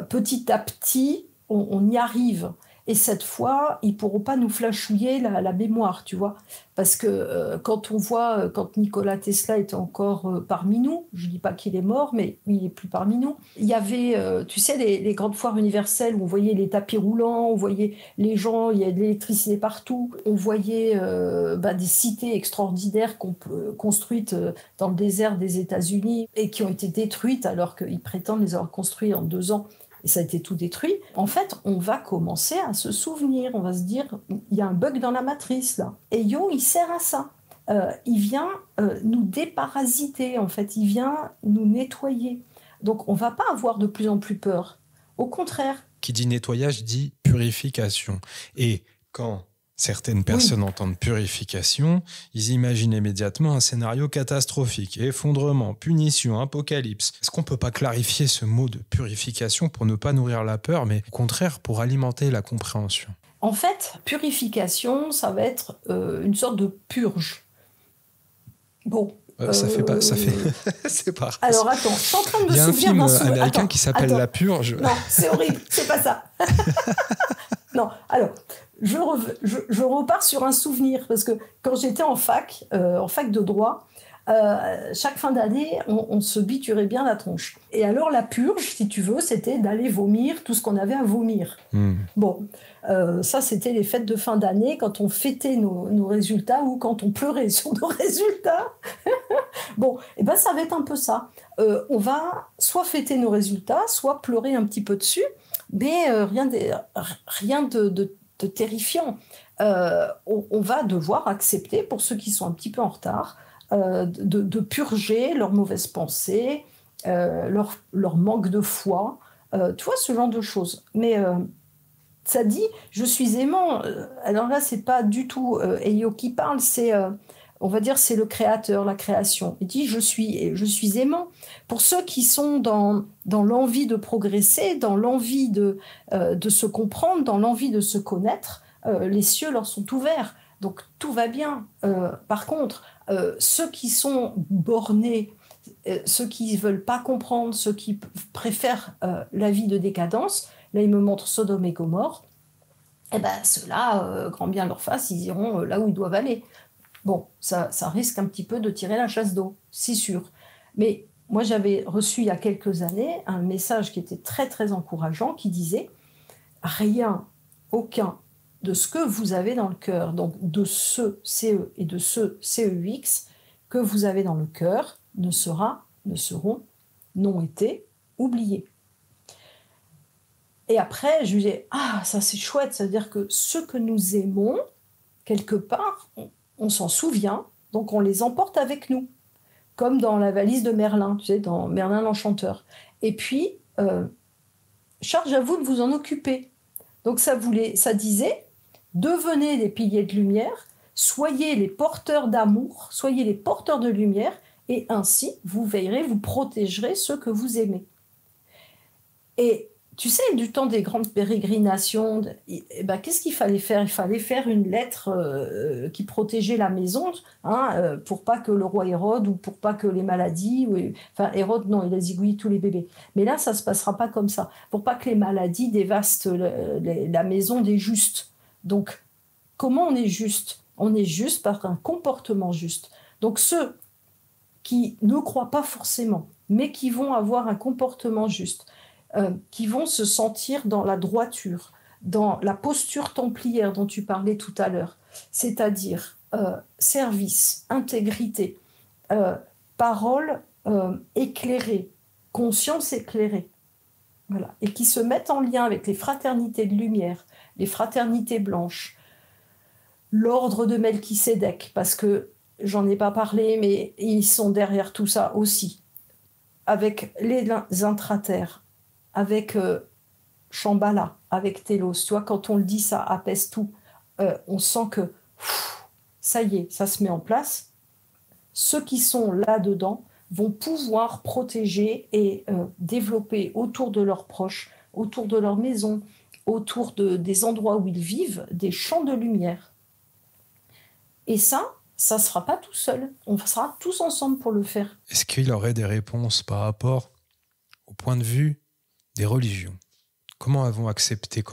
S2: petit à petit, on y arrive. Et cette fois, ils ne pourront pas nous flashouiller la mémoire, tu vois. Parce que quand on voit, quand Nikola Tesla était encore parmi nous, je ne dis pas qu'il est mort, mais il n'est plus parmi nous. Il y avait, tu sais, les grandes foires universelles où on voyait les tapis roulants, on voyait les gens, il y a de l'électricité partout. On voyait des cités extraordinaires construites dans le désert des États-Unis et qui ont été détruites alors qu'ils prétendent les avoir construites en 2 ans. Et ça a été tout détruit. En fait, on va commencer à se souvenir. On va se dire, il y a un bug dans la matrice, là. Et Jung, il sert à ça. Il vient nous déparasiter, en fait. Il vient nous nettoyer. Donc, on ne va pas avoir de plus en plus peur. Au contraire.
S1: Qui dit nettoyage dit purification. Et quand certaines personnes entendent purification, ils imaginent immédiatement un scénario catastrophique, effondrement, punition, apocalypse. Est-ce qu'on ne peut pas clarifier ce mot de purification pour ne pas nourrir la peur, mais au contraire pour alimenter la compréhension?
S2: En fait, purification, ça va être une sorte de purge. Bon.
S1: Ça fait pas. C'est pas.
S2: Alors attends, je suis en train de me souvenir.
S1: Il y a un film américain qui s'appelle La Purge.
S2: Non, c'est horrible, c'est pas ça. Non, alors. Je repars sur un souvenir, parce que quand j'étais en fac de droit, chaque fin d'année, on se biturait bien la tronche. Et alors la purge, si tu veux, c'était d'aller vomir tout ce qu'on avait à vomir. Bon, ça c'était les fêtes de fin d'année, quand on fêtait nos résultats ou quand on pleurait sur nos résultats. Bon, et ben ça va être un peu ça. On va soit fêter nos résultats, soit pleurer un petit peu dessus, mais rien de terrifiant. On va devoir accepter, pour ceux qui sont un petit peu en retard, de purger leurs mauvaises pensées, leur manque de foi, tu vois, ce genre de choses. Mais ça dit, je suis aimant. Alors là, c'est pas du tout Eyo qui parle, c'est, on va dire, c'est le créateur, la création. Il dit, je suis aimant. Pour ceux qui sont dans l'envie de progresser, dans l'envie de se comprendre, dans l'envie de se connaître, les cieux leur sont ouverts. Donc tout va bien. Par contre, ceux qui sont bornés, ceux qui ne veulent pas comprendre, ceux qui préfèrent la vie de décadence, là il me montre Sodome et Gomorrhe, et ben ceux-là, grand bien leur fasse, ils iront là où ils doivent aller. Bon, ça risque un petit peu de tirer la chasse d'eau, c'est sûr. Mais moi, j'avais reçu il y a quelques années un message qui était très, très encourageant, qui disait « Rien, aucun de ce que vous avez dans le cœur, donc de ce CE et de ce CEX que vous avez dans le cœur, ne seront, n'ont été oubliés. » Et après, je lui disais « Ah, ça c'est chouette, ça veut dire que ceux que nous aimons, quelque part, on s'en souvient, donc on les emporte avec nous. » Comme dans la valise de Merlin, tu sais, dans Merlin l'Enchanteur. Et puis, charge à vous de vous en occuper. Donc ça disait, devenez des piliers de lumière, soyez les porteurs d'amour, soyez les porteurs de lumière, et ainsi, vous veillerez, vous protégerez ceux que vous aimez. Et tu sais, du temps des grandes pérégrinations, qu'est-ce qu'il fallait faire? Il fallait faire une lettre qui protégeait la maison, pour pas que le roi Hérode, ou pour pas que les maladies... Enfin, Hérode, non, il a zigouillé tous les bébés. Mais là, ça se passera pas comme ça. Pour pas que les maladies dévastent la maison des justes. Donc, comment on est juste? On est juste par un comportement juste. Donc, ceux qui ne croient pas forcément, mais qui vont avoir un comportement juste, qui vont se sentir dans la droiture, dans la posture templière dont tu parlais tout à l'heure, c'est-à-dire service, intégrité, parole éclairée, conscience éclairée. Voilà. Et qui se mettent en lien avec les fraternités de lumière, les fraternités blanches, l'ordre de Melchisédek, parce que j'en ai pas parlé, mais ils sont derrière tout ça aussi, avec les intraterres, avec Shambhala, avec Télos. Tu vois, quand on le dit, ça apaise tout. On sent que ça y est, ça se met en place. Ceux qui sont là-dedans vont pouvoir protéger et développer autour de leurs proches, autour de leur maison, autour des endroits où ils vivent, des champs de lumière. Et ça ne sera pas tout seul. On sera tous ensemble pour le faire.
S1: Est-ce qu'il aurait des réponses par rapport au point de vue des religions ? Comment elles vont accepter ?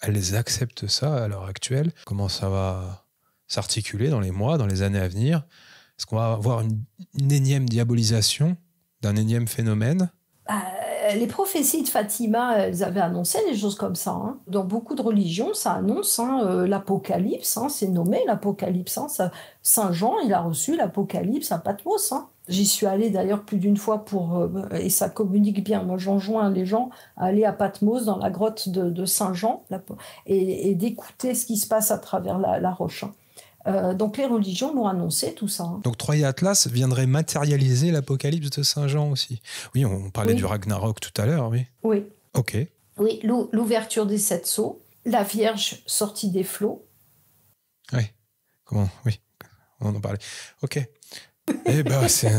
S1: Elles acceptent ça à l'heure actuelle ? Comment ça va s'articuler dans les mois, dans les années à venir ? Est-ce qu'on va avoir une énième diabolisation d'un énième phénomène ?
S2: Les prophéties de Fatima, elles avaient annoncé des choses comme ça. Hein. Dans beaucoup de religions, ça annonce l'Apocalypse. Hein, c'est nommé l'Apocalypse. Hein, Saint Jean, il a reçu l'Apocalypse à Patmos. Hein. J'y suis allée d'ailleurs plus d'une fois et ça communique bien. Moi, j'enjoins les gens à aller à Patmos, dans la grotte de Saint Jean, et d'écouter ce qui se passe à travers la roche. Hein. Donc les religions l'ont annoncé tout ça. Hein.
S1: Donc Troie et Atlas viendraient matérialiser l'Apocalypse de Saint Jean aussi. Oui, on parlait du Ragnarok tout à l'heure, oui.
S2: Oui.
S1: Ok.
S2: Oui, l'ouverture des 7 sceaux, la Vierge sortie des flots.
S1: Oui. Comment ? Oui, on en parlait. Ok. Eh ben, c'est...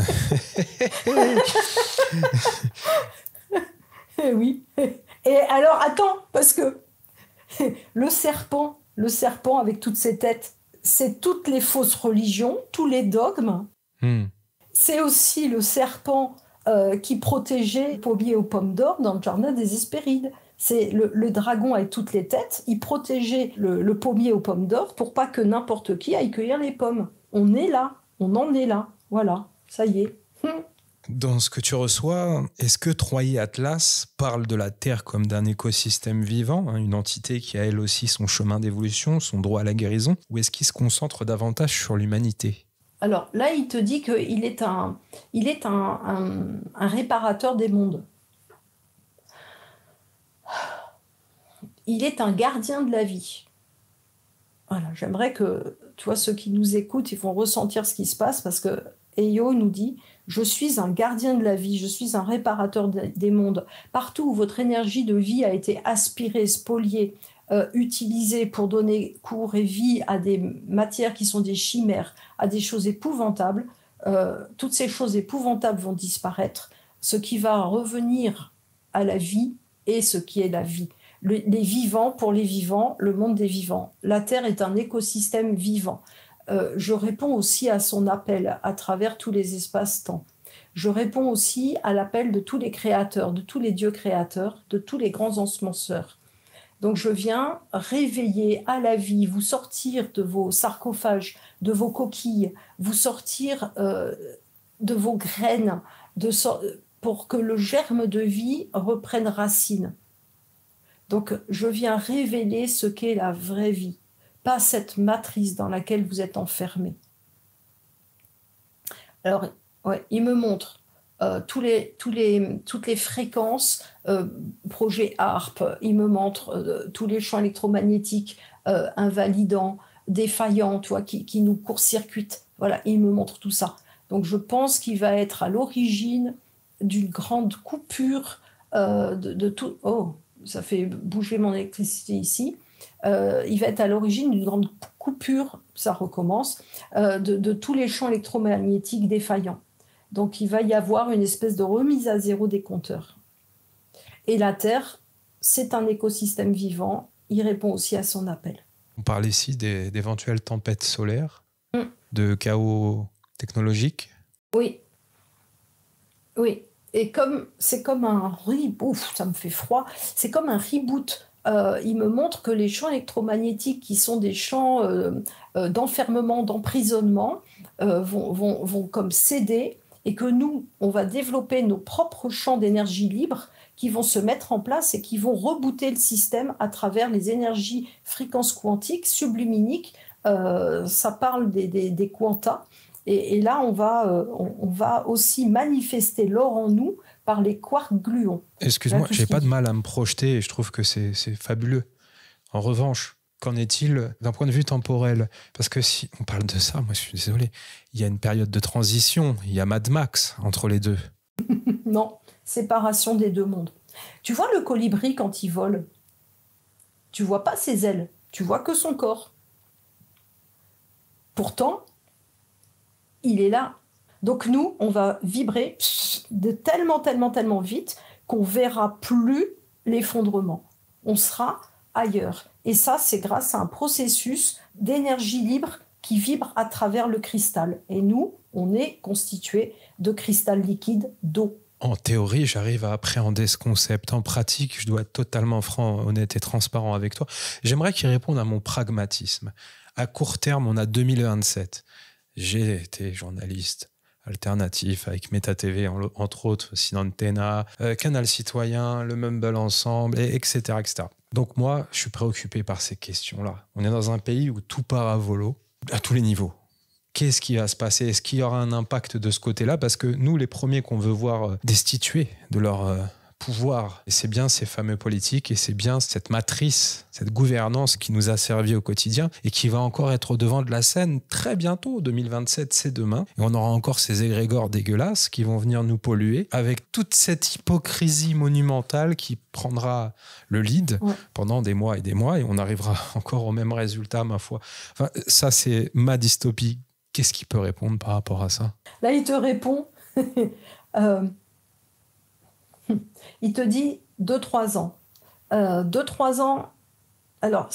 S2: Oui. Et alors, attends, parce que le serpent avec toutes ses têtes, c'est toutes les fausses religions, tous les dogmes. C'est aussi le serpent qui protégeait le pommier aux pommes d'or dans le jardin des Hespérides. C'est le dragon avec toutes les têtes. Il protégeait le pommier aux pommes d'or pour pas que n'importe qui aille cueillir les pommes. On est là, on en est là. Voilà, ça y est.
S1: Dans ce que tu reçois, est-ce que Troie et Atlas parlent de la Terre comme d'un écosystème vivant, hein, une entité qui a elle aussi son chemin d'évolution, son droit à la guérison, ou est-ce qu'il se concentre davantage sur l'humanité ?
S2: Alors là, il te dit qu'il est un réparateur des mondes. Il est un gardien de la vie. Voilà, j'aimerais que, tu vois, ceux qui nous écoutent, ils vont ressentir ce qui se passe, parce que Eyo nous dit « Je suis un gardien de la vie, je suis un réparateur des mondes. Partout où votre énergie de vie a été aspirée, spoliée, utilisée pour donner cours et vie à des matières qui sont des chimères, à des choses épouvantables, toutes ces choses épouvantables vont disparaître. Ce qui va revenir à la vie est ce qui est la vie. Les vivants pour les vivants, le monde des vivants. La Terre est un écosystème vivant. Je réponds aussi à son appel à travers tous les espaces-temps. Je réponds aussi à l'appel de tous les créateurs, de tous les dieux créateurs, de tous les grands ensemenceurs. Donc je viens réveiller à la vie, vous sortir de vos sarcophages, de vos coquilles, vous sortir de vos graines, pour que le germe de vie reprenne racine. Donc je viens révéler ce qu'est la vraie vie, pas cette matrice dans laquelle vous êtes enfermés. Alors, ouais, il me montre toutes les fréquences, projet HARP, il me montre tous les champs électromagnétiques invalidants, défaillants, tu vois, qui nous court-circuitent. Voilà, il me montre tout ça. Donc je pense qu'il va être à l'origine d'une grande coupure de tout... Oh, ça fait bouger mon électricité ici. Il va être à l'origine d'une grande coupure, ça recommence, de tous les champs électromagnétiques défaillants. Donc il va y avoir une espèce de remise à zéro des compteurs. Et la Terre, c'est un écosystème vivant, il répond aussi à son appel.
S1: On parle ici d'éventuelles tempêtes solaires, de chaos technologique.
S2: Oui. Oui. Et c'est comme un reboot, ça me fait froid, c'est comme un reboot. Il me montre que les champs électromagnétiques, qui sont des champs d'enfermement, d'emprisonnement, vont comme céder, et que nous, on va développer nos propres champs d'énergie libre qui vont se mettre en place et qui vont rebooter le système à travers les énergies fréquences quantiques, subluminiques, ça parle des quantas. Et là, on va aussi manifester l'or en nous par les quarks gluons.
S1: Excuse-moi, j'ai pas de mal à me projeter et je trouve que c'est fabuleux. En revanche, qu'en est-il d'un point de vue temporel? Parce que si on parle de ça, moi je suis désolé, il y a une période de transition, il y a Mad Max entre les deux.
S2: Non, séparation des deux mondes. Tu vois le colibri quand il vole, tu vois pas ses ailes, tu vois que son corps. Pourtant, il est là. Donc nous, on va vibrer de tellement vite qu'on verra plus l'effondrement. On sera ailleurs. Et ça, c'est grâce à un processus d'énergie libre qui vibre à travers le cristal. Et nous, on est constitué de cristal liquide d'eau.
S1: En théorie, j'arrive à appréhender ce concept. En pratique, je dois être totalement franc, honnête et transparent avec toi. J'aimerais qu'il réponde à mon pragmatisme. À court terme, on a 2027. J'ai été journaliste alternatif avec Meta TV, entre autres, sinon Antena, Canal Citoyen, le Mumble Ensemble, etc., etc. Donc moi, je suis préoccupé par ces questions-là. On est dans un pays où tout part à volo, à tous les niveaux. Qu'est-ce qui va se passer? Est-ce qu'il y aura un impact de ce côté-là? Parce que nous, les premiers qu'on veut voir destitués de leur pouvoir, et c'est bien ces fameux politiques, et c'est bien cette matrice, cette gouvernance qui nous a servi au quotidien et qui va encore être au devant de la scène très bientôt. 2027, c'est demain. Et on aura encore ces égrégores dégueulasses qui vont venir nous polluer avec toute cette hypocrisie monumentale qui prendra le lead pendant des mois et on arrivera encore au même résultat, ma foi. Enfin, ça, c'est ma dystopie. Qu'est-ce qu'il peut répondre par rapport à ça?
S2: Là, il te répond, il te dit 2-3 ans. 2-3 ans, alors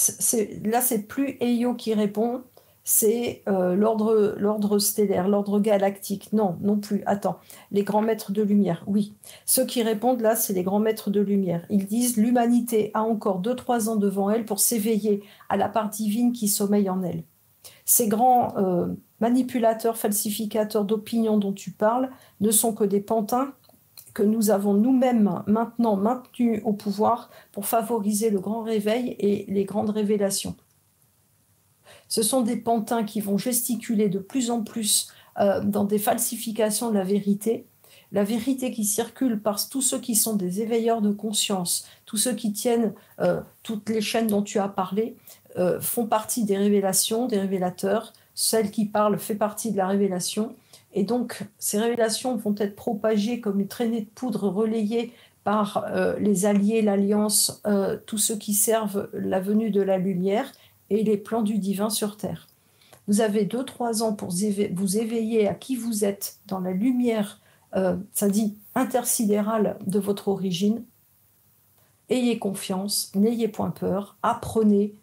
S2: là, c'est plus Eyo qui répond, c'est l'ordre stellaire, l'ordre galactique. Non plus, attends. Les grands maîtres de lumière, oui. Ceux qui répondent là, c'est les grands maîtres de lumière. Ils disent l'humanité a encore 2-3 ans devant elle pour s'éveiller à la part divine qui sommeille en elle. Ces grands manipulateurs, falsificateurs d'opinion dont tu parles ne sont que des pantins que nous avons nous-mêmes maintenant maintenus au pouvoir pour favoriser le grand réveil et les grandes révélations. Ce sont des pantins qui vont gesticuler de plus en plus dans des falsifications de la vérité qui circule par tous ceux qui sont des éveilleurs de conscience, tous ceux qui tiennent toutes les chaînes dont tu as parlé, font partie des révélations, des révélateurs. Celle qui parle fait partie de la révélation. Et donc, ces révélations vont être propagées comme une traînée de poudre relayée par les alliés, l'Alliance, tous ceux qui servent la venue de la lumière et les plans du divin sur Terre. Vous avez 2-3 ans pour vous éveiller à qui vous êtes dans la lumière, ça dit intersidérale de votre origine. Ayez confiance, n'ayez point peur, apprenez.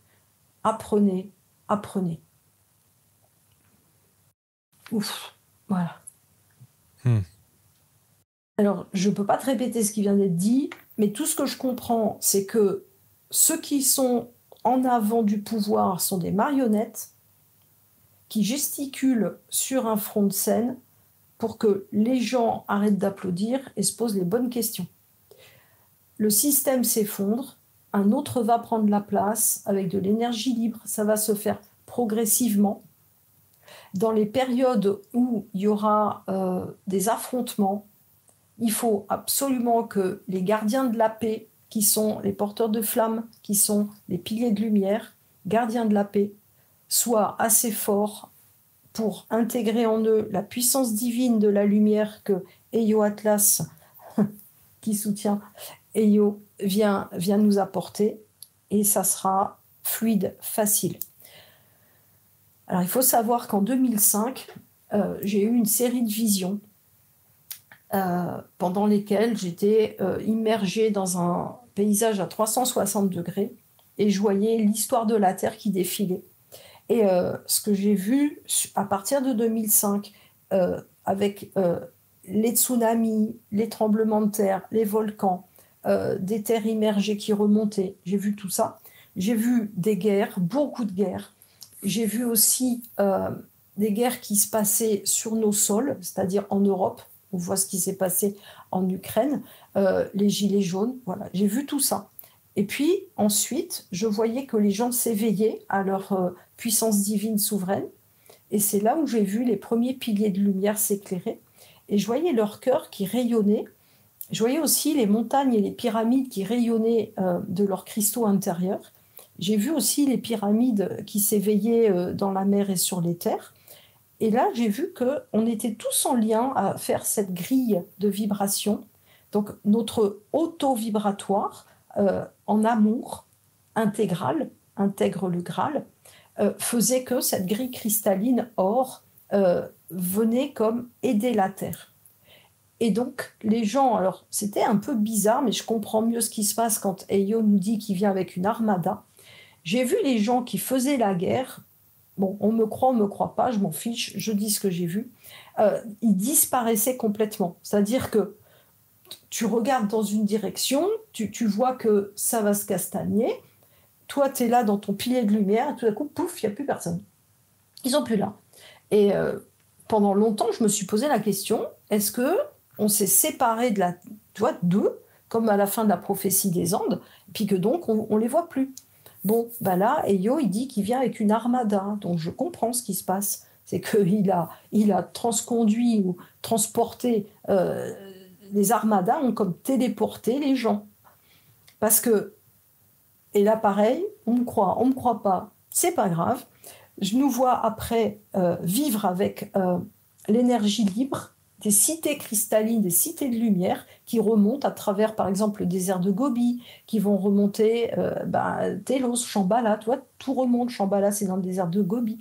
S2: Ouf, voilà. Alors, je ne peux pas te répéter ce qui vient d'être dit, mais tout ce que je comprends, c'est que ceux qui sont en avant du pouvoir sont des marionnettes qui gesticulent sur un front de scène pour que les gens arrêtent d'applaudir et se posent les bonnes questions. Le système s'effondre, un autre va prendre la place avec de l'énergie libre, ça va se faire progressivement. Dans les périodes où il y aura des affrontements, il faut absolument que les gardiens de la paix, qui sont les porteurs de flammes, qui sont les piliers de lumière, gardiens de la paix, soient assez forts pour intégrer en eux la puissance divine de la lumière que Eyo Atlas, qui soutient Eyo, vient nous apporter, et ça sera fluide, facile. Alors, il faut savoir qu'en 2005, j'ai eu une série de visions pendant lesquelles j'étais immergée dans un paysage à 360 degrés et je voyais l'histoire de la Terre qui défilait. Et ce que j'ai vu à partir de 2005, avec les tsunamis, les tremblements de terre, les volcans, des terres immergées qui remontaient, j'ai vu tout ça. J'ai vu des guerres, beaucoup de guerres. J'ai vu aussi des guerres qui se passaient sur nos sols, c'est-à-dire en Europe. On voit ce qui s'est passé en Ukraine, les gilets jaunes. Voilà, j'ai vu tout ça. Et puis ensuite, je voyais que les gens s'éveillaient à leur puissance divine souveraine. Et c'est là où j'ai vu les premiers piliers de lumière s'éclairer. Et je voyais leur cœur qui rayonnait. Je voyais aussi les montagnes et les pyramides qui rayonnaient de leurs cristaux intérieurs. J'ai vu aussi les pyramides qui s'éveillaient dans la mer et sur les terres. Et là, j'ai vu qu'on était tous en lien à faire cette grille de vibration. Donc, notre auto-vibratoire en amour intégral, intègre le Graal, faisait que cette grille cristalline or venait comme aider la Terre. Et donc, les gens, alors c'était un peu bizarre, mais je comprends mieux ce qui se passe quand Eyo nous dit qu'il vient avec une armada. J'ai vu les gens qui faisaient la guerre. Bon, on me croit pas, je m'en fiche, je dis ce que j'ai vu. Ils disparaissaient complètement. C'est-à-dire que tu regardes dans une direction, tu vois que ça va se castagner. Toi, tu es là dans ton pilier de lumière, et tout d'un coup, pouf, il n'y a plus personne. Ils sont plus là. Et pendant longtemps, je me suis posé la question, est-ce qu'on s'est séparés d'eux, comme à la fin de la prophétie des Andes, puis que donc, on les voit plus. Bon, ben là, Eyo, il dit qu'il vient avec une armada, donc je comprends ce qui se passe. C'est qu'il a transconduit ou transporté, les armadas ont comme téléporté les gens. Parce que, et là pareil, on me croit pas, c'est pas grave. Je nous vois après vivre avec l'énergie libre, des cités cristallines, des cités de lumière qui remontent à travers, par exemple, le désert de Gobi, qui vont remonter Telos, Shambhala, tu vois, tout remonte. Shambhala, c'est dans le désert de Gobi.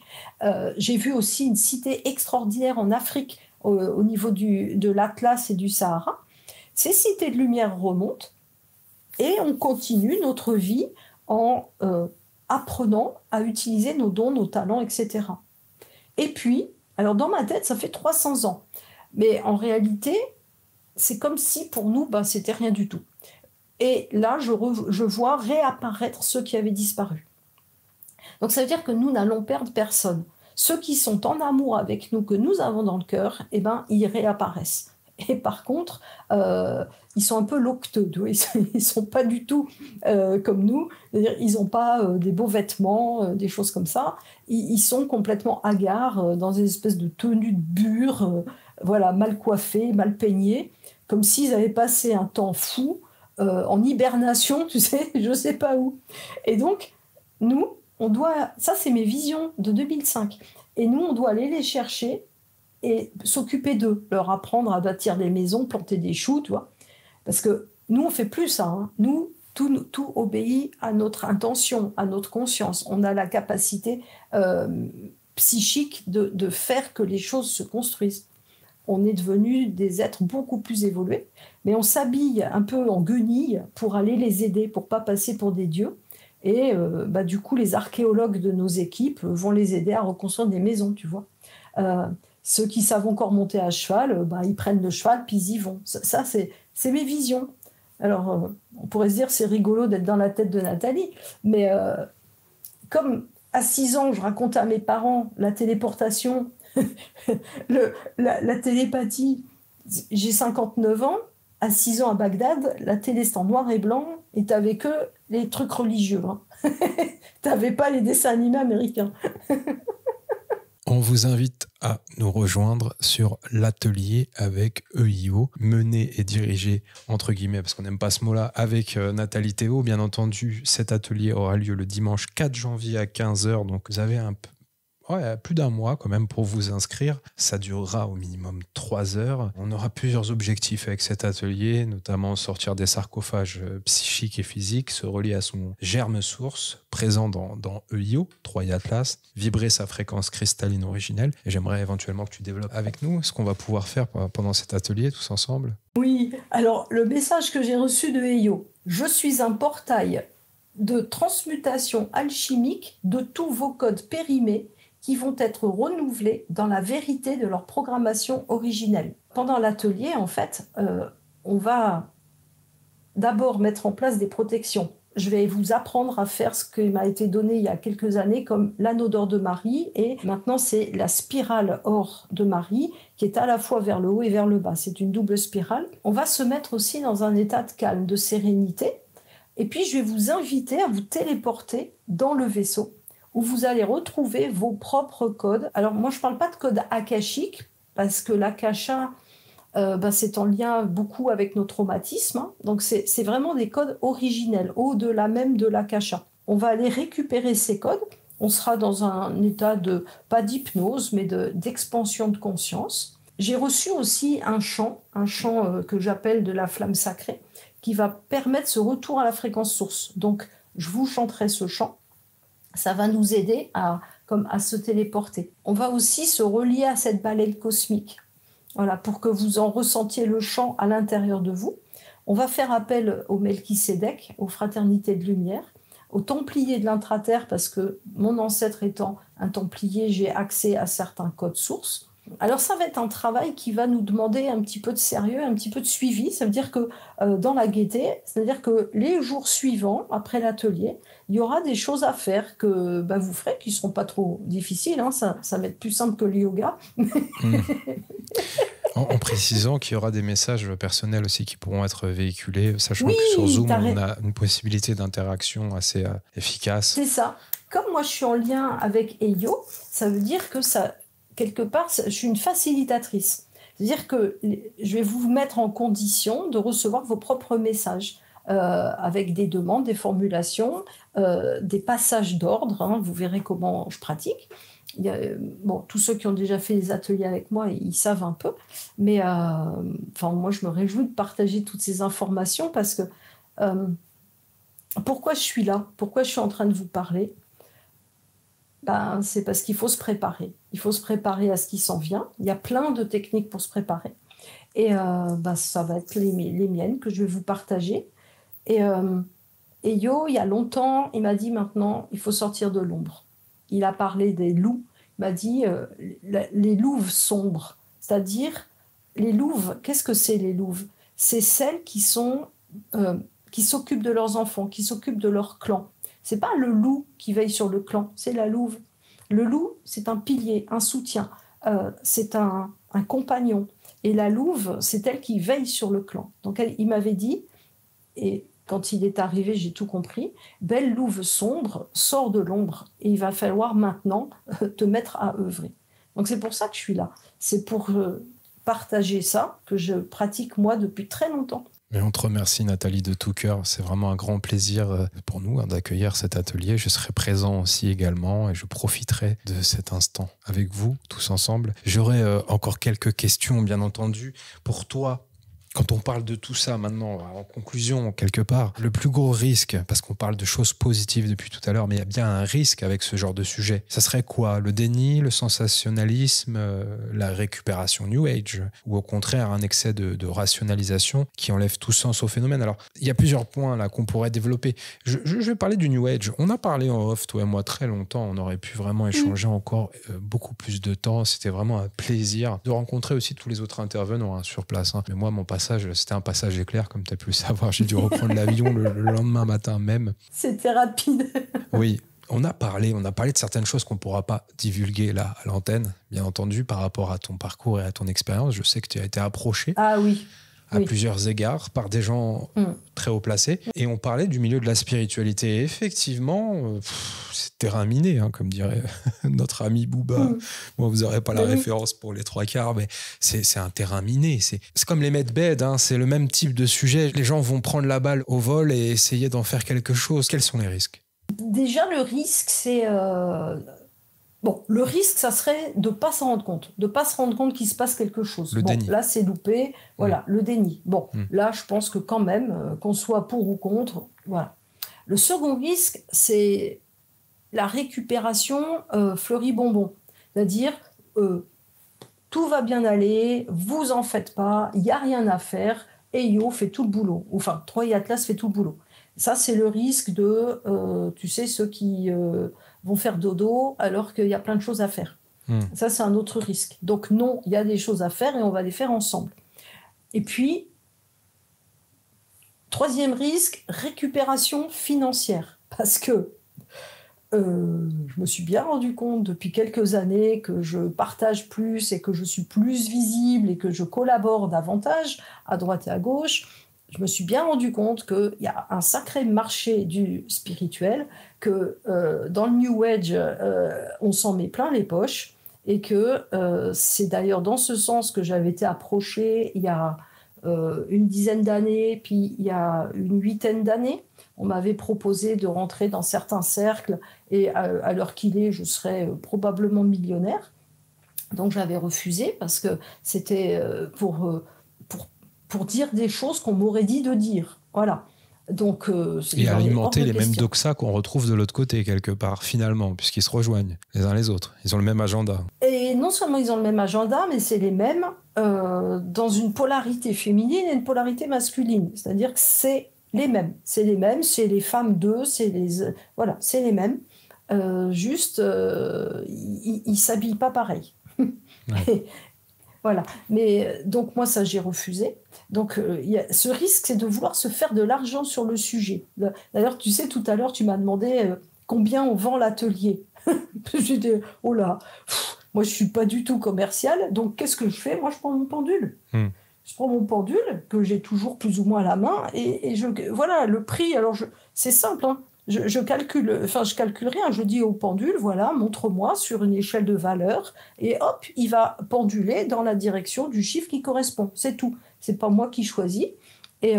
S2: J'ai vu aussi une cité extraordinaire en Afrique, au niveau de l'Atlas et du Sahara. Ces cités de lumière remontent et on continue notre vie en apprenant à utiliser nos dons, nos talents, etc. Et puis, alors dans ma tête, ça fait 300 ans. Mais en réalité, c'est comme si pour nous, c'était rien du tout. Et là, je vois réapparaître ceux qui avaient disparu. Donc ça veut dire que nous n'allons perdre personne. Ceux qui sont en amour avec nous, que nous avons dans le cœur, ils réapparaissent. Et par contre, ils sont un peu locteux. Ils ne sont pas du tout comme nous. C'est-à-dire, ils n'ont pas des beaux vêtements, des choses comme ça. Ils sont complètement hagards, dans une espèce de tenue de bure, mal coiffés, mal peignés, comme s'ils avaient passé un temps fou en hibernation, tu sais, je ne sais pas où. Et donc, nous, on doit... Ça, c'est mes visions de 2005. Et nous, on doit aller les chercher et s'occuper d'eux, leur apprendre à bâtir des maisons, planter des choux, tu vois. Parce que nous, on ne fait plus ça. Hein. Nous, tout obéit à notre intention, à notre conscience. On a la capacité psychique de faire que les choses se construisent. On est devenus des êtres beaucoup plus évolués, mais on s'habille un peu en guenilles pour aller les aider, pour ne pas passer pour des dieux. Et du coup, les archéologues de nos équipes vont les aider à reconstruire des maisons, tu vois. Ceux qui savent encore monter à cheval, ils prennent le cheval, puis ils y vont. Ça c'est mes visions. Alors, on pourrait se dire, c'est rigolo d'être dans la tête de Nathalie, mais comme à 6 ans, je raconte à mes parents la téléportation, la télépathie, j'ai 59 ans, à 6 ans à Bagdad, la télé c'est en noir et blanc, et t'avais que les trucs religieux. Hein. T'avais pas les dessins animés américains.
S1: On vous invite à nous rejoindre sur l'atelier avec EIO, mené et dirigé, entre guillemets, parce qu'on n'aime pas ce mot-là, avec Nathalie Théo. Bien entendu, cet atelier aura lieu le dimanche 4 janvier à 15h, donc vous avez plus d'un mois quand même pour vous inscrire. Ça durera au minimum 3 heures. On aura plusieurs objectifs avec cet atelier, notamment sortir des sarcophages psychiques et physiques, se relier à son germe source présent dans EIO, Troya Atlas, vibrer sa fréquence cristalline originelle. Et j'aimerais éventuellement que tu développes avec nous ce qu'on va pouvoir faire pendant cet atelier tous ensemble.
S2: Oui, alors le message que j'ai reçu de EIO, je suis un portail de transmutation alchimique de tous vos codes périmés qui vont être renouvelés dans la vérité de leur programmation originelle. Pendant l'atelier, en fait, on va d'abord mettre en place des protections. Je vais vous apprendre à faire ce qui m'a été donné il y a quelques années comme l'anneau d'or de Marie, et maintenant c'est la spirale or de Marie qui est à la fois vers le haut et vers le bas. C'est une double spirale. On va se mettre aussi dans un état de calme, de sérénité, Et puis, je vais vous inviter à vous téléporter dans le vaisseau où vous allez retrouver vos propres codes. Alors, moi, je ne parle pas de code akashique parce que l'akasha, c'est en lien beaucoup avec nos traumatismes. Hein. Donc, c'est vraiment des codes originels, au-delà même de l'akasha. On va aller récupérer ces codes. On sera dans un état pas d'hypnose, mais d'expansion de conscience. J'ai reçu aussi un chant que j'appelle de la flamme sacrée, qui va permettre ce retour à la fréquence source. Donc, je vous chanterai ce chant. Ça va nous aider à se téléporter. On va aussi se relier à cette baleine cosmique. Voilà, pour que vous en ressentiez le chant à l'intérieur de vous. On va faire appel au Melchisédek, aux fraternités de lumière, aux Templiers de l'intraterre, parce que mon ancêtre étant un Templier, j'ai accès à certains codes sources. Alors ça va être un travail qui va nous demander un petit peu de sérieux, un petit peu de suivi. Ça veut dire que dans la gaieté, c'est-à-dire que les jours suivants, après l'atelier, il y aura des choses à faire que vous ferez, qui ne seront pas trop difficiles. Hein. Ça va être plus simple que le yoga.
S1: En précisant qu'il y aura des messages personnels aussi qui pourront être véhiculés, sachant que sur Zoom, on a une possibilité d'interaction assez efficace.
S2: C'est ça. Comme moi, je suis en lien avec Eyo, ça veut dire que ça, quelque part, je suis une facilitatrice. C'est-à-dire que je vais vous mettre en condition de recevoir vos propres messages avec des demandes, des formulations, des passages d'ordre. Hein, vous verrez comment je pratique. Tous ceux qui ont déjà fait les ateliers avec moi, ils savent un peu. Mais moi, je me réjouis de partager toutes ces informations parce que pourquoi je suis là? Pourquoi je suis en train de vous parler? C'est parce qu'il faut se préparer. Il faut se préparer à ce qui s'en vient. Il y a plein de techniques pour se préparer. Et ça va être les miennes que je vais vous partager. Et Yo, il y a longtemps, il m'a dit maintenant, il faut sortir de l'ombre. Il a parlé des loups. Il m'a dit les louves sombres. C'est-à-dire, les louves, qu'est-ce que c'est les louves? C'est celles qui s'occupent de leurs enfants, qui s'occupent de leur clan. C'est pas le loup qui veille sur le clan, c'est la louve. Le loup, c'est un pilier, un soutien, c'est un compagnon. Et la louve, c'est elle qui veille sur le clan. Donc il m'avait dit, et quand il est arrivé, j'ai tout compris, belle louve sombre, sors de l'ombre, et il va falloir maintenant te mettre à œuvrer. Donc c'est pour ça que je suis là. C'est pour partager ça que je pratique moi depuis très longtemps.
S1: Mais on te remercie Nathalie de tout cœur, c'est vraiment un grand plaisir pour nous d'accueillir cet atelier. Je serai présent aussi également et je profiterai de cet instant avec vous tous ensemble. J'aurai encore quelques questions bien entendu pour toi. Quand on parle de tout ça maintenant, en conclusion, quelque part, le plus gros risque, parce qu'on parle de choses positives depuis tout à l'heure, mais il y a bien un risque avec ce genre de sujet. Ça serait quoi? Le déni, le sensationnalisme, la récupération New Age, ou au contraire un excès de rationalisation qui enlève tout sens au phénomène? Alors, il y a plusieurs points là qu'on pourrait développer. Je vais parler du New Age. On a parlé en off, toi et moi, très longtemps. On aurait pu vraiment échanger encore beaucoup plus de temps. C'était vraiment un plaisir de rencontrer aussi tous les autres intervenants sur place. Mais moi, mon passage, c'était un passage éclair, comme tu as pu le savoir. J'ai dû reprendre l'avion le lendemain matin même.
S2: C'était rapide.
S1: Oui, on a parlé de certaines choses qu'on ne pourra pas divulguer là à l'antenne, bien entendu, par rapport à ton parcours et à ton expérience. Je sais que tu as été approché.
S2: Ah oui.
S1: À plusieurs égards, par des gens très haut placés. Et on parlait du milieu de la spiritualité. Et effectivement, c'est terrain miné, comme dirait notre ami Booba. Moi, vous n'aurez pas la référence pour les trois quarts, mais c'est un terrain miné. C'est comme les medbeds, c'est le même type de sujet. Les gens vont prendre la balle au vol et essayer d'en faire quelque chose. Quels sont les risques?
S2: Déjà, le risque, c'est... le risque, ça serait de ne pas s'en rendre compte, qu'il se passe quelque chose.
S1: Le déni.
S2: Là, c'est loupé. Voilà, le déni. Là, je pense que quand même, qu'on soit pour ou contre, voilà. Le second risque, c'est la récupération fleurie-bonbon. C'est-à-dire, tout va bien aller, vous en faites pas, il n'y a rien à faire, et Yo fait tout le boulot. Enfin, Troy Atlas fait tout le boulot. Ça, c'est le risque de, ceux qui... vont faire dodo alors qu'il y a plein de choses à faire. Ça, c'est un autre risque. Donc non, il y a des choses à faire et on va les faire ensemble. Et puis, troisième risque, récupération financière. Parce que je me suis bien rendu compte depuis quelques années que je partage plus et que je suis plus visible et que je collabore davantage à droite et à gauche. je me suis bien rendu compte qu'il y a un sacré marché du spirituel, que dans le New Age, on s'en met plein les poches, et que c'est d'ailleurs dans ce sens que j'avais été approchée il y a une dizaine d'années, puis il y a une huitaine d'années. On m'avait proposé de rentrer dans certains cercles, et à l'heure qu'il est, je serais probablement millionnaire. Donc j'avais refusé parce que c'était pour dire des choses qu'on m'aurait dit de dire. Voilà. Donc,
S1: et alimenter les mêmes doxas qu'on retrouve de l'autre côté, quelque part, finalement, puisqu'ils se rejoignent les uns les autres. Ils ont le même agenda.
S2: Et non seulement ils ont le même agenda, mais c'est les mêmes dans une polarité féminine et une polarité masculine. C'est-à-dire que c'est les mêmes. C'est les mêmes, c'est les femmes d'eux, voilà, c'est les mêmes. Juste, ils ne s'habillent pas pareil. Ouais. Voilà. Mais donc moi, ça, j'ai refusé. Donc ce risque, c'est de vouloir se faire de l'argent sur le sujet. D'ailleurs, tu sais, tout à l'heure, tu m'as demandé combien on vend l'atelier. J'ai dit, oh là, moi, je ne suis pas du tout commerciale. Donc, qu'est-ce que je fais? Moi, je prends mon pendule. Je prends mon pendule, que j'ai toujours plus ou moins à la main, et voilà, le prix. Alors, c'est simple, hein. Je calcule rien, je dis au pendule, voilà, montre-moi sur une échelle de valeur, et hop, il va penduler dans la direction du chiffre qui correspond, c'est tout. C'est pas moi qui choisis, et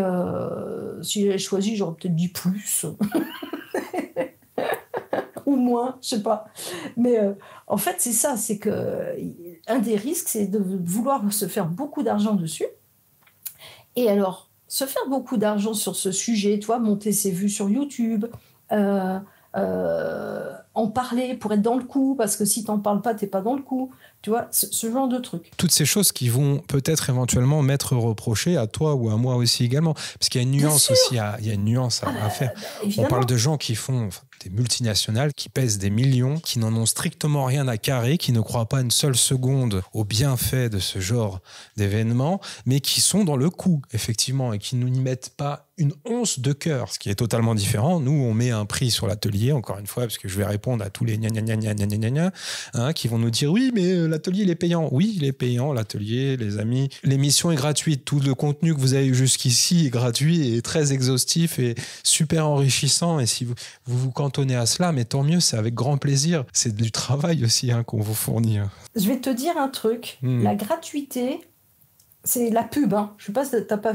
S2: si j'avais choisi, j'aurais peut-être dit plus, ou moins, je sais pas. Mais en fait, c'est ça, c'est que un des risques, c'est de vouloir se faire beaucoup d'argent dessus, et alors, se faire beaucoup d'argent sur ce sujet, tu vois, monter ses vues sur YouTube, en parler pour être dans le coup, parce que si t'en parles pas, t'es pas dans le coup, tu vois, ce genre de trucs.
S1: Toutes ces choses qui vont peut-être éventuellement m'être reprochées à toi ou à moi aussi également, parce qu'il y a une nuance aussi, il y a une nuance à faire. On parle de gens qui font des multinationales, qui pèsent des millions, qui n'en ont strictement rien à carrer, qui ne croient pas une seule seconde au bienfait de ce genre d'événement, mais qui sont dans le coup, effectivement, et qui ne n'y mettent pas une once de cœur, ce qui est totalement différent. Nous, on met un prix sur l'atelier, encore une fois, parce que je vais répondre à tous les qui vont nous dire oui, mais l'atelier, il est payant. Oui, il est payant, l'atelier, les amis. L'émission est gratuite. Tout le contenu que vous avez eu jusqu'ici est gratuit et très exhaustif et super enrichissant. Et si vous cantonnez à cela, mais tant mieux, c'est avec grand plaisir. C'est du travail aussi qu'on vous fournit.
S2: Je vais te dire un truc. La gratuité, c'est la pub. Je sais pas si t'as pas...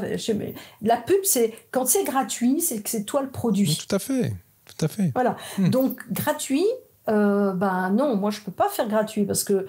S2: La pub, c'est quand c'est gratuit, c'est que c'est toi le produit.
S1: Tout à fait. Tout à fait.
S2: Voilà. Donc, gratuit... non, moi je peux pas faire gratuit parce que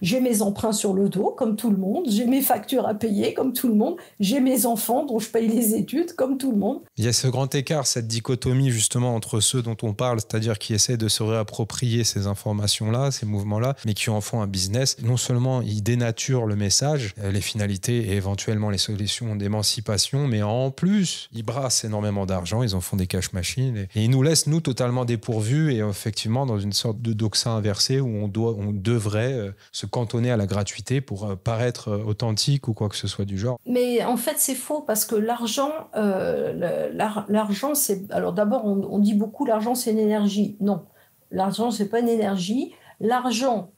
S2: j'ai mes emprunts sur le dos comme tout le monde, j'ai mes factures à payer comme tout le monde, j'ai mes enfants dont je paye les études comme tout le monde.
S1: Il y a ce grand écart, cette dichotomie justement entre ceux dont on parle, c'est-à-dire qui essaient de se réapproprier ces informations-là, ces mouvements-là, mais qui en font un business. Non seulement ils dénaturent le message, les finalités et éventuellement les solutions d'émancipation, mais en plus ils brassent énormément d'argent, ils en font des cash machines et ils nous laissent nous totalement dépourvus et effectivement dans une sorte de doxa inversée où on devrait se cantonner à la gratuité pour paraître authentique ou quoi que ce soit du genre.
S2: Mais en fait, c'est faux parce que l'argent, c'est... Alors d'abord, on dit beaucoup l'argent, c'est une énergie. Non, l'argent, c'est pas une énergie. L'argent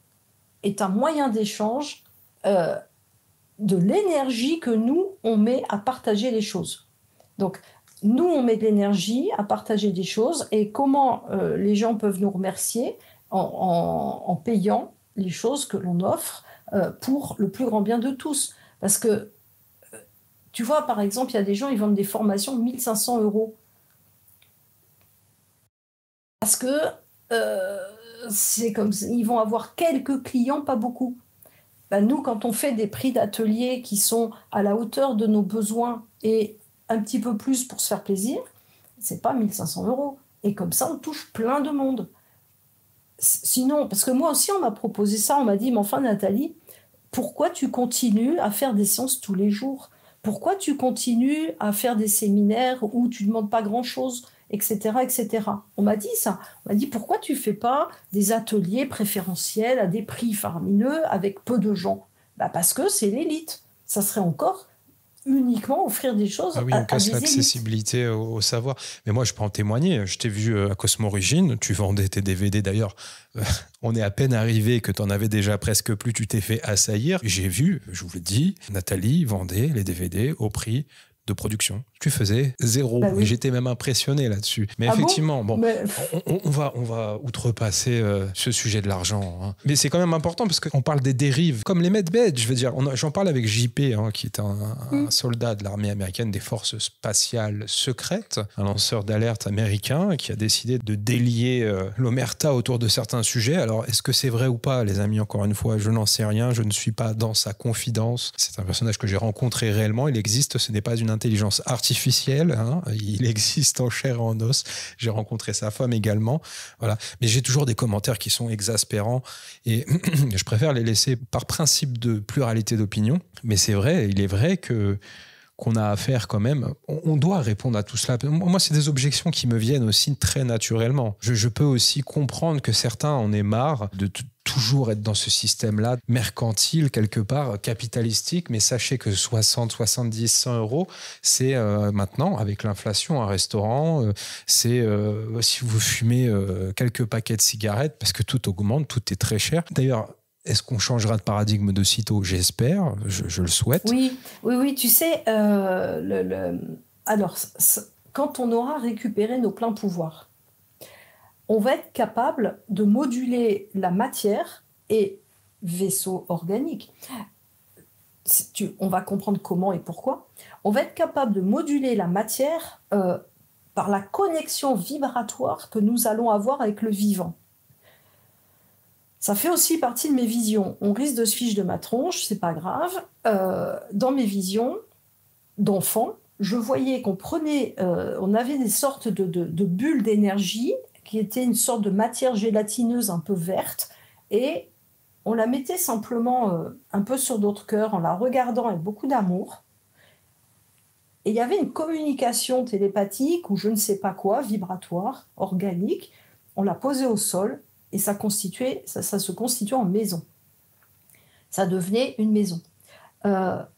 S2: est un moyen d'échange de l'énergie que nous, on met à partager les choses. Donc, nous, on met de l'énergie à partager des choses et comment les gens peuvent nous remercier en payant les choses que l'on offre pour le plus grand bien de tous. Parce que, tu vois, par exemple, il y a des gens, ils vendent des formations 1 500 €. Parce que c'est comme ils vont avoir quelques clients, pas beaucoup. Nous, quand on fait des prix d'atelier qui sont à la hauteur de nos besoins et un petit peu plus pour se faire plaisir, c'est pas 1 500 €. Et comme ça, on touche plein de monde. Sinon, parce que moi aussi, on m'a proposé ça, on m'a dit, mais enfin, Nathalie, pourquoi tu continues à faire des séances tous les jours? Pourquoi tu continues à faire des séminaires où tu ne demandes pas grand-chose, etc., etc. On m'a dit ça. On m'a dit, pourquoi tu ne fais pas des ateliers préférentiels à des prix faramineux avec peu de gens? Parce que c'est l'élite. Ça serait encore uniquement offrir des choses
S1: on casse l'accessibilité au savoir. Mais moi, je peux en témoigner. Je t'ai vu à Cosmo Origine, tu vendais tes DVD d'ailleurs. On est à peine arrivé que tu en avais déjà presque plus, tu t'es fait assaillir. J'ai vu, je vous le dis, Nathalie vendait les DVD au prix de production. Tu faisais 0.
S2: Bah oui.
S1: Et j'étais même impressionné là-dessus. Mais effectivement, on va outrepasser ce sujet de l'argent. Hein. Mais c'est quand même important parce qu'on parle des dérives, comme les medbeds. Je veux dire, j'en parle avec JP, qui est un soldat de l'armée américaine des forces spatiales secrètes, un lanceur d'alerte américain qui a décidé de délier l'omerta autour de certains sujets. Alors, est-ce que c'est vrai ou pas, les amis? Encore une fois, je n'en sais rien. Je ne suis pas dans sa confidence. C'est un personnage que j'ai rencontré réellement. Il existe. Ce n'est pas une intelligence artificielle. Hein. Il existe en chair et en os. J'ai rencontré sa femme également. Voilà. Mais j'ai toujours des commentaires qui sont exaspérants et je préfère les laisser par principe de pluralité d'opinion. Mais c'est vrai, il est vrai qu'on a affaire quand même, on doit répondre à tout cela. Moi, c'est des objections qui me viennent aussi très naturellement. Je peux aussi comprendre que certains en aient marre de toujours être dans ce système-là, mercantile quelque part, capitalistique, mais sachez que 60, 70, 100 euros, c'est maintenant, avec l'inflation, un restaurant, c'est si vous fumez quelques paquets de cigarettes, parce que tout augmente, tout est très cher. D'ailleurs, est-ce qu'on changera de paradigme de sitôt? J'espère, je le souhaite.
S2: Oui, tu sais, alors, quand on aura récupéré nos pleins pouvoirs, on va être capable de moduler la matière et vaisseau organique. On va comprendre comment et pourquoi. On va être capable de moduler la matière par la connexion vibratoire que nous allons avoir avec le vivant. Ça fait aussi partie de mes visions. On risque de se fiche de ma tronche, c'est pas grave. Dans mes visions d'enfant, je voyais qu'on prenait, on avait des sortes de bulles d'énergie qui étaient une sorte de matière gélatineuse un peu verte, et on la mettait simplement un peu sur notre cœur en la regardant avec beaucoup d'amour. Et il y avait une communication télépathique ou je ne sais pas quoi, vibratoire, organique. On l'a posée au sol. Et ça se constituait en maison. Ça devenait une maison.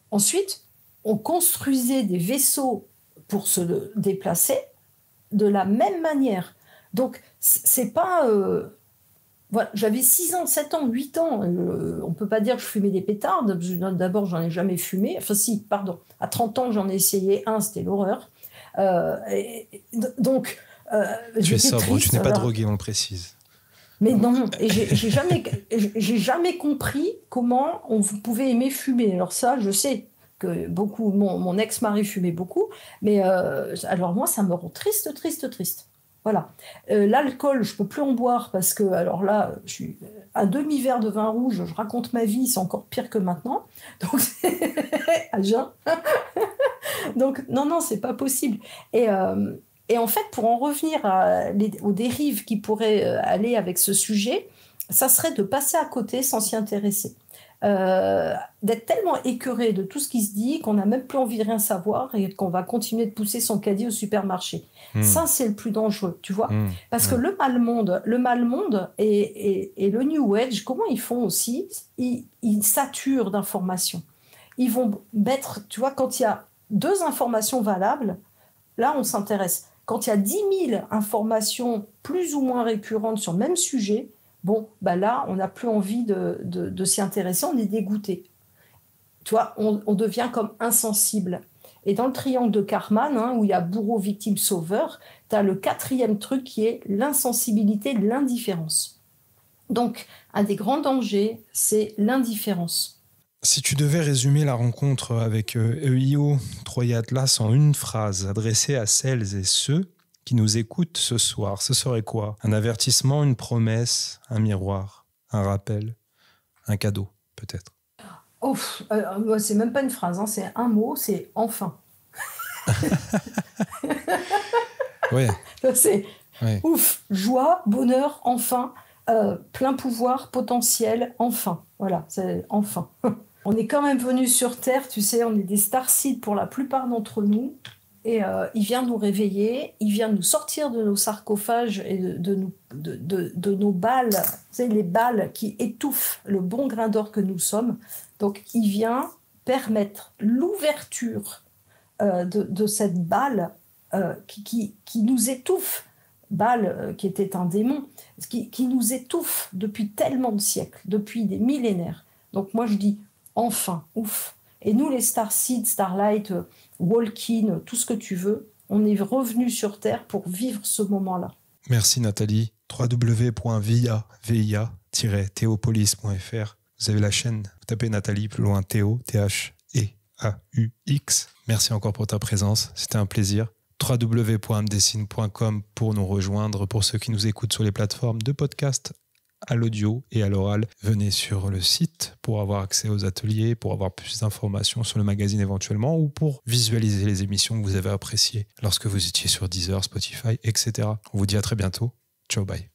S2: Ensuite, on construisait des vaisseaux pour se déplacer de la même manière. Donc, c'est pas... voilà, j'avais 6 ans, 7 ans, 8 ans. On ne peut pas dire que je fumais des pétards. D'abord, j'en ai jamais fumé. Enfin, si, pardon. À 30 ans, j'en ai essayé un, c'était l'horreur. Donc,
S1: tu es sobre,
S2: triste,
S1: tu n'es pas drogué, on le précise.
S2: Mais non, et j'ai jamais compris comment on pouvait aimer fumer. Alors ça, je sais que beaucoup, mon ex-mari fumait beaucoup, mais alors moi, ça me rend triste. Voilà. L'alcool, je peux plus en boire parce que, alors là, je suis un demi-verre de vin rouge, je raconte ma vie, c'est encore pire que maintenant. Donc, à jeun. Donc, non, c'est pas possible. Et en fait, pour en revenir aux dérives qui pourraient aller avec ce sujet, ça serait de passer à côté sans s'y intéresser. D'être tellement écœuré de tout ce qui se dit qu'on n'a même plus envie de rien savoir et qu'on va continuer de pousser son caddie au supermarché. Ça, c'est le plus dangereux, tu vois. Parce que le mal monde et le New Age, comment ils font aussi? Ils saturent d'informations. Ils vont mettre, tu vois, quand il y a 2 informations valables, là, on s'intéresse. Quand il y a 10 000 informations plus ou moins récurrentes sur le même sujet, bon, bah là, on n'a plus envie de s'y intéresser, on est dégoûté. Tu vois, on devient comme insensible. Et dans le triangle de Karman, où il y a bourreau, victime, sauveur, tu as le 4e truc qui est l'insensibilité, l'indifférence. Donc, un des grands dangers, c'est l'indifférence.
S1: Si tu devais résumer la rencontre avec EIO, Troya Atlas en une phrase adressée à celles et ceux qui nous écoutent ce soir, ce serait quoi? Un avertissement, une promesse, un miroir, un rappel, un cadeau, peut-être?
S2: C'est même pas une phrase, c'est un mot, c'est enfin.
S1: Ouais.
S2: C'est ouf, joie, bonheur, enfin, plein pouvoir, potentiel, enfin. Voilà, c'est enfin. On est quand même venus sur Terre, tu sais, on est des starseeds pour la plupart d'entre nous. Et il vient nous réveiller, il vient nous sortir de nos sarcophages et de nos balles, tu sais, les balles qui étouffent le bon grain d'or que nous sommes. Donc, il vient permettre l'ouverture de cette balle qui nous étouffe, balle qui était un démon, qui nous étouffe depuis tellement de siècles, depuis des millénaires. Donc, moi, je dis enfin, ouf. Et nous, les Starseed, Starlight, walk-in, tout ce que tu veux. On est revenu sur Terre pour vivre ce moment-là.
S1: Merci Nathalie. www.via-theopolis.fr. Vous avez la chaîne, vous tapez Nathalie, plus loin Théo, T-H-E-A-U-X. Merci encore pour ta présence, c'était un plaisir. www.amdessine.com pour nous rejoindre. Pour ceux qui nous écoutent sur les plateformes de podcast, à l'audio et à l'oral, venez sur le site pour avoir accès aux ateliers, pour avoir plus d'informations sur le magazine éventuellement, ou pour visualiser les émissions que vous avez appréciées lorsque vous étiez sur Deezer, Spotify, etc. On vous dit à très bientôt. Ciao, bye.